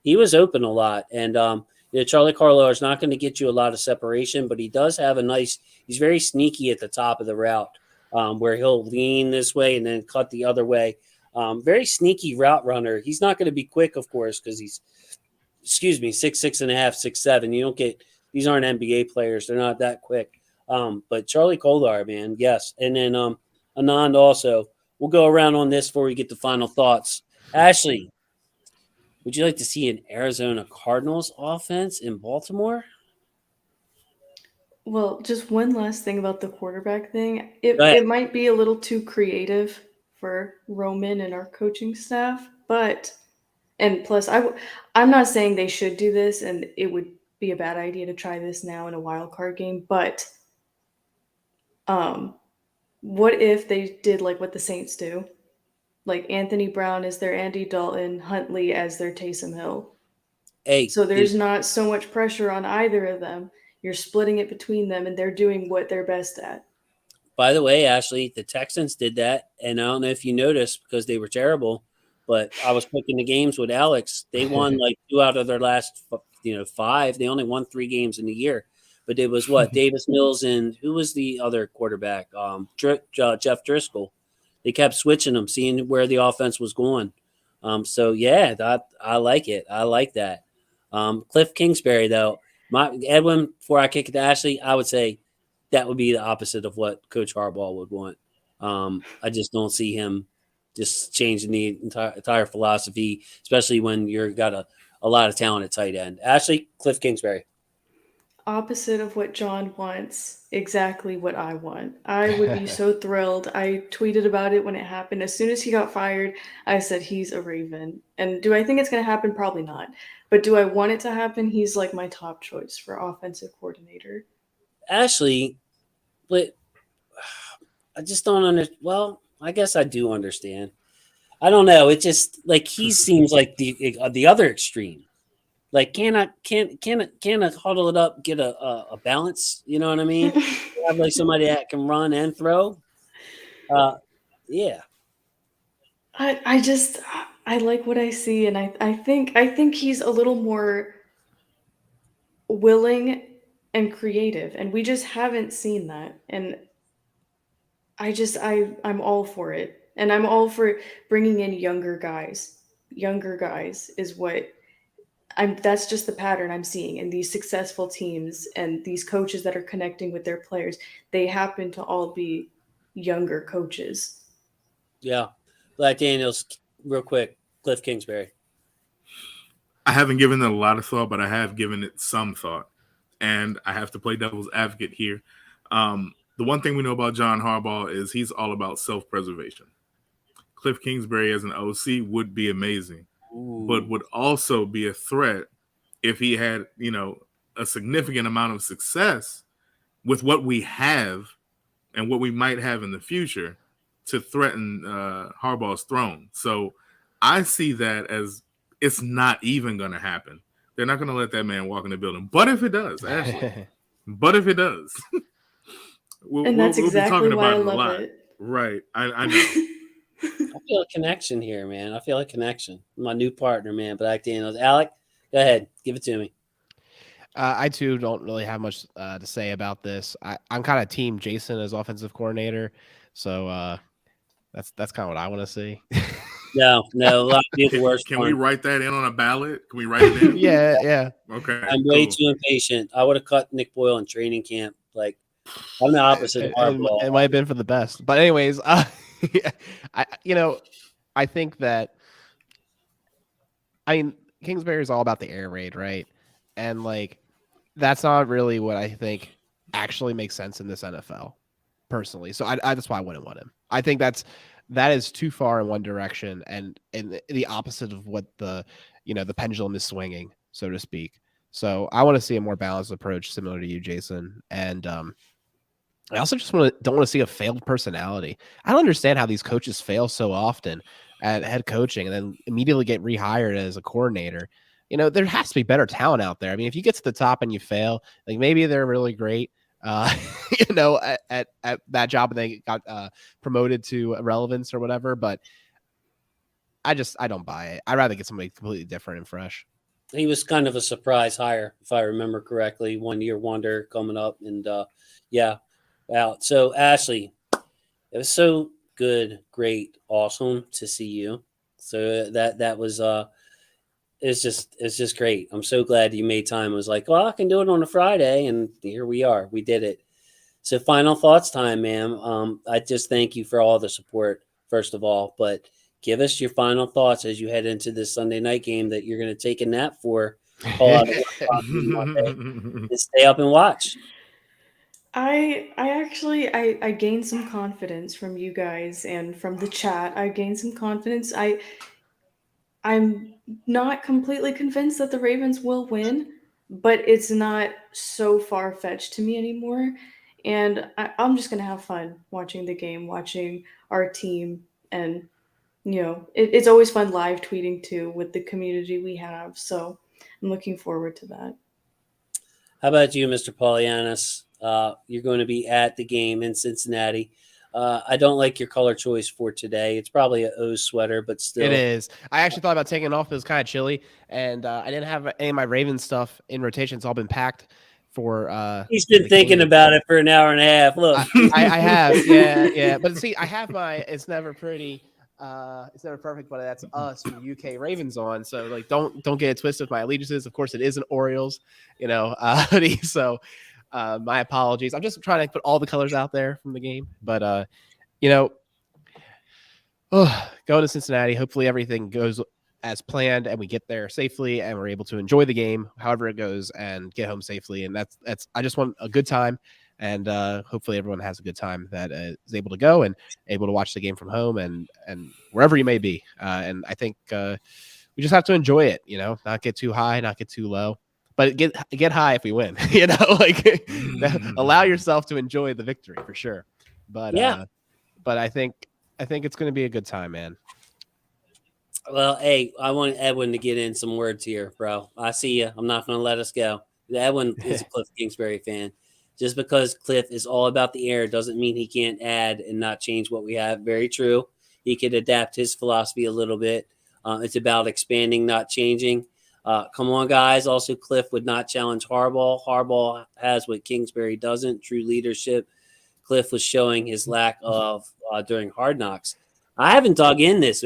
he was open a lot. And, Charlie Kolar is not going to get you a lot of separation, but he does have he's very sneaky at the top of the route where he'll lean this way and then cut the other way. Very sneaky route runner. He's not going to be quick, of course, because he's, 6'6.5", 6'7". You don't get – these aren't NBA players. They're not that quick. But Charlie Kolar, man, yes. And then Anand also. We'll go around on this before we get the final thoughts. Ashley, would you like to see an Arizona Cardinals offense in Baltimore? Well, just one last thing about the quarterback thing. It might be a little too creative for Roman and our coaching staff, and plus I'm not saying they should do this and it would be a bad idea to try this now in a wild card game, but what if they did like what the Saints do? Like Anthony Brown is their Andy Dalton, Huntley as their Taysom Hill. Hey, so there's not so much pressure on either of them. You're splitting it between them, and they're doing what they're best at. By the way, Ashley, the Texans did that, and I don't know if you noticed because they were terrible, but I was picking the games with Alex. They won like 2 out of their last 5. They only won 3 games in the year. But it was what? Davis Mills and who was the other quarterback? Jeff Driscoll. They kept switching them, seeing where the offense was going. So, yeah, I like it. I like that. Cliff Kingsbury, though, Edwin, before I kick it to Ashley, I would say that would be the opposite of what Coach Harbaugh would want. I just don't see him just changing the entire philosophy, especially when you've got a lot of talent at tight end. Ashley, Cliff Kingsbury. Opposite of what John wants, exactly what I want. I would be so thrilled. I tweeted about it when it happened. As soon as he got fired, I said he's a Raven. And do I think it's going to happen? Probably not. But do I want it to happen? He's like my top choice for offensive coordinator. Ashley, but I just don't understand. Well, I guess I do understand. I don't know. It just like he seems like the other extreme. Like can I huddle it up, get a balance? You know what I mean? Have like somebody that can run and throw. Yeah. I like what I see, and I think he's a little more willing and creative, and we just haven't seen that. And I'm all for it, and I'm all for bringing in younger guys. Younger guys is what that's just the pattern I'm seeing in these successful teams and these coaches that are connecting with their players. They happen to all be younger coaches. Yeah. Black Daniels, real quick. Cliff Kingsbury. I haven't given it a lot of thought, but I have given it some thought. And I have to play devil's advocate here. The one thing we know about John Harbaugh is he's all about self-preservation. Cliff Kingsbury as an OC would be amazing, but would also be a threat if he had, a significant amount of success with what we have and what we might have in the future to threaten Harbaugh's throne. So I see that as it's not even going to happen. They're not going to let that man walk in the building. But if it does, Ashley, that's exactly why I love it. Right. I know. I feel a connection here, man. I feel a connection. My new partner, man, Black Daniels. Alec, go ahead. Give it to me. I, too, don't really have much to say about this. I'm kind of team Jason as offensive coordinator. So that's kind of what I want to see. No, be the worst. Can we write that in on a ballot? Can we write it in? Yeah. Okay. I'm way too impatient. I would have cut Nick Boyle in training camp. Like, I'm the opposite of Harbaugh. It might have been for the best. But anyways, I think that Kingsbury is all about the air raid, right? And like that's not really what I think actually makes sense in this NFL, personally. So I that's why I wouldn't want him. I think that is too far in one direction and the opposite of what the pendulum is swinging, so to speak. So I want to see a more balanced approach, similar to you, Jason. And I also just don't want to see a failed personality. I don't understand how these coaches fail so often at head coaching and then immediately get rehired as a coordinator. There has to be better talent out there. I mean, if you get to the top and you fail, like maybe they're really great, at that job and they got promoted to relevance or whatever. But I don't buy it. I'd rather get somebody completely different and fresh. He was kind of a surprise hire, if I remember correctly. 1 year wonder coming up, and yeah. Wow. So Ashley, it was so good, great, awesome to see you. So that was it's just great. I'm so glad you made time. I was like, well, I can do it on a Friday, and here we are. We did it. So final thoughts time, ma'am. I just thank you for all the support, first of all, but give us your final thoughts as you head into this Sunday night game that you're going to take a nap for. Call out and stay up and watch. I actually gained some confidence from you guys and from the chat. I gained some confidence. I'm not completely convinced that the Ravens will win, but it's not so far-fetched to me anymore. And I'm just going to have fun watching the game, watching our team. And, it's always fun live tweeting too with the community we have. So I'm looking forward to that. How about you, Mr. Polyanis? You're going to be at the game in Cincinnati. I don't like your color choice for today. It's probably an O's sweater, but still. It is. I actually thought about taking it off. It was kind of chilly, and I didn't have any of my Ravens stuff in rotation. It's all been packed for He's been thinking about it for an hour and a half. Look. I have. Yeah. But see, I have my It's Never Pretty. It's never perfect, but that's us from the UK Ravens on. So like, don't get it twisted with my allegiances. Of course, it is an Orioles, hoodie. So my apologies. I'm just trying to put all the colors out there from the game. But going to Cincinnati, hopefully everything goes as planned, and we get there safely, and we're able to enjoy the game, however it goes, and get home safely. And that's I just want a good time, and hopefully everyone has a good time that is able to go and able to watch the game from home and wherever you may be. And I think we just have to enjoy it, not get too high, not get too low, but get high if we win, like allow yourself to enjoy the victory for sure. But Yeah. but I think it's going to be a good time, man. Well, hey, I want Edwin to get in some words here, bro. I see you. I'm not going to let us go. Edwin is a Cliff Kingsbury fan. Just because Cliff is all about the air doesn't mean he can't add and not change what we have. Very true. He could adapt his philosophy a little bit. It's about expanding, not changing. Come on, guys. Also, Cliff would not challenge Harbaugh. Harbaugh has what Kingsbury doesn't, true leadership. Cliff was showing his lack of during Hard Knocks. I haven't dug in this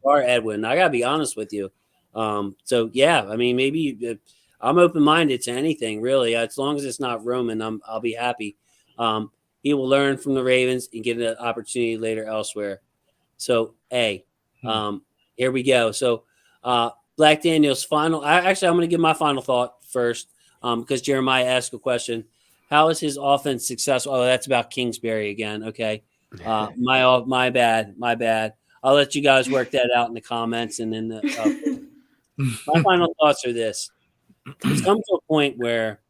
far, Edwin. I gotta be honest with you. So yeah, I mean, maybe I'm open-minded to anything really. As long as it's not Roman, I'll be happy. He will learn from the Ravens and get an opportunity later elsewhere. So here we go. So Black Daniel's final. I'm going to give my final thought first because Jeremiah asked a question. How is his offense successful? Oh, that's about Kingsbury again. Okay. My bad. I'll let you guys work that out in the comments and then my final thoughts are this. It's come to a point where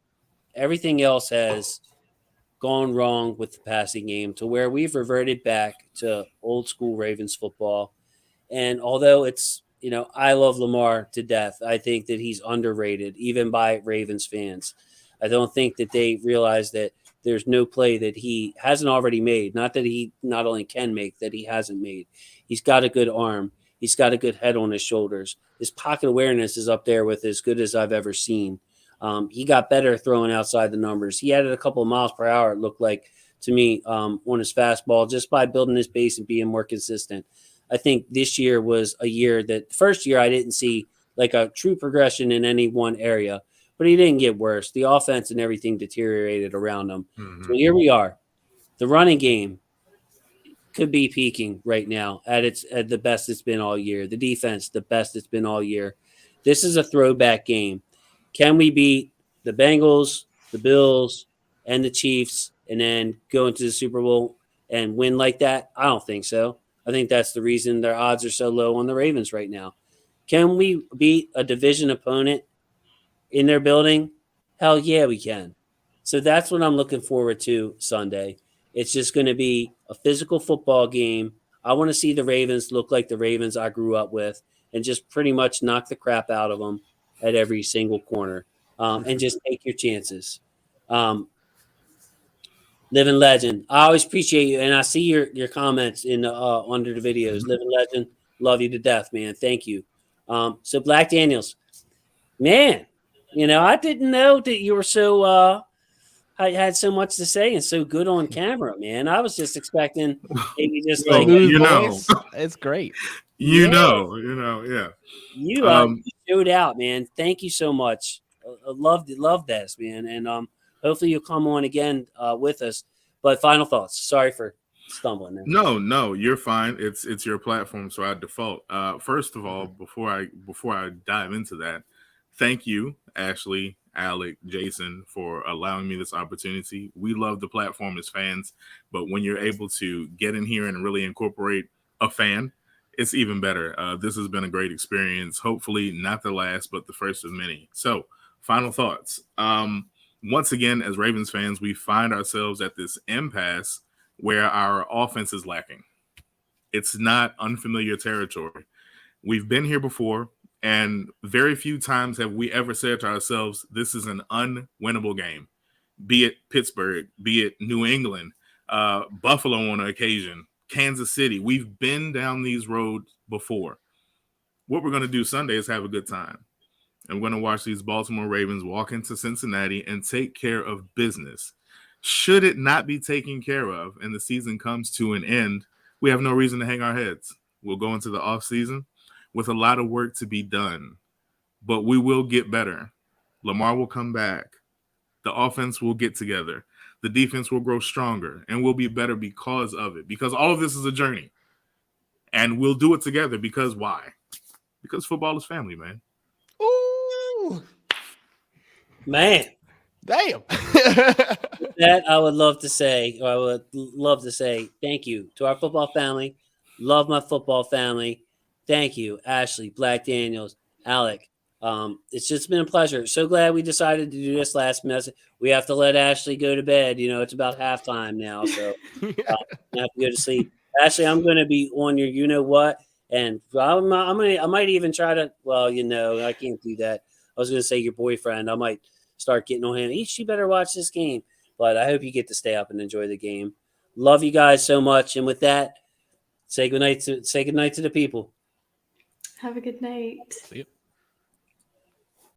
everything else has gone wrong with the passing game to where we've reverted back to old school Ravens football. And although it's, I love Lamar to death, I think that he's underrated even by Ravens fans. I don't think that they realize that there's no play that he hasn't already made. Not that he not only can make, that he hasn't made. He's got a good arm. He's got a good head on his shoulders. His pocket awareness is up there with as good as I've ever seen. He got better throwing outside the numbers. He added a couple of miles per hour, it looked like to me, on his fastball just by building his base and being more consistent. I think this year was a year that first year I didn't see like a true progression in any one area. But he didn't get worse. The offense and everything deteriorated around him. Mm-hmm. So here we are. The running game could be peaking right now at the best it's been all year. The defense, the best it's been all year. This is a throwback game. Can we beat the Bengals, the Bills, and the Chiefs and then go into the Super Bowl and win like that? I don't think so. I think that's the reason their odds are so low on the Ravens right now. Can we beat a division opponent in their building? Hell yeah, we can. So that's what I'm looking forward to Sunday. It's just going to be a physical football game. I want to see the Ravens look like the Ravens I grew up with and just pretty much knock the crap out of them at every single corner and just take your chances. Living Legend, I always appreciate you, and I see your comments in under the videos. Living Legend, love you to death, man. Thank you. So Black Daniels, man, I didn't know that you were so I had so much to say and so good on camera, man. I was just expecting maybe just like it's great. Yeah. You showed out, man. Thank you so much. I love this, man, and hopefully you'll come on again with us. But final thoughts. Sorry for stumbling there. No, you're fine. It's your platform, so I default. First of all, before I dive into that, thank you, Ashley, Alec, Jason, for allowing me this opportunity. We love the platform as fans, but when you're able to get in here and really incorporate a fan, it's even better. This has been a great experience. Hopefully not the last, but the first of many. So final thoughts. Once again, as Ravens fans, we find ourselves at this impasse where our offense is lacking. It's not unfamiliar territory. We've been here before, and very few times have we ever said to ourselves, this is an unwinnable game, be it Pittsburgh, be it New England, Buffalo on occasion, Kansas City. We've been down these roads before. What we're going to do Sunday is have a good time. And we're going to watch these Baltimore Ravens walk into Cincinnati and take care of business. Should it not be taken care of and the season comes to an end, we have no reason to hang our heads. We'll go into the offseason with a lot of work to be done, but we will get better. Lamar will come back. The offense will get together. The defense will grow stronger, and we'll be better because of it. Because all of this is a journey, and we'll do it together. Because why? because football is family, man. Ooh, Man, damn. that I would love to say, or I would love to say thank you to our football family. Love my football family. Thank you, Ashley, Black Daniels, Alec. It's just been a pleasure. So glad we decided to do this last message. We have to let Ashley go to bed. You know, it's about halftime now, so I have to go to sleep. Ashley, I'm going to be on your, you know what, and I might even try to. Well, you know, I can't do that. I was going to say your boyfriend. I might start getting on him. She better watch this game. But I hope you get to stay up and enjoy the game. Love you guys so much. And with that, say goodnight to the people. Have a good night. See you.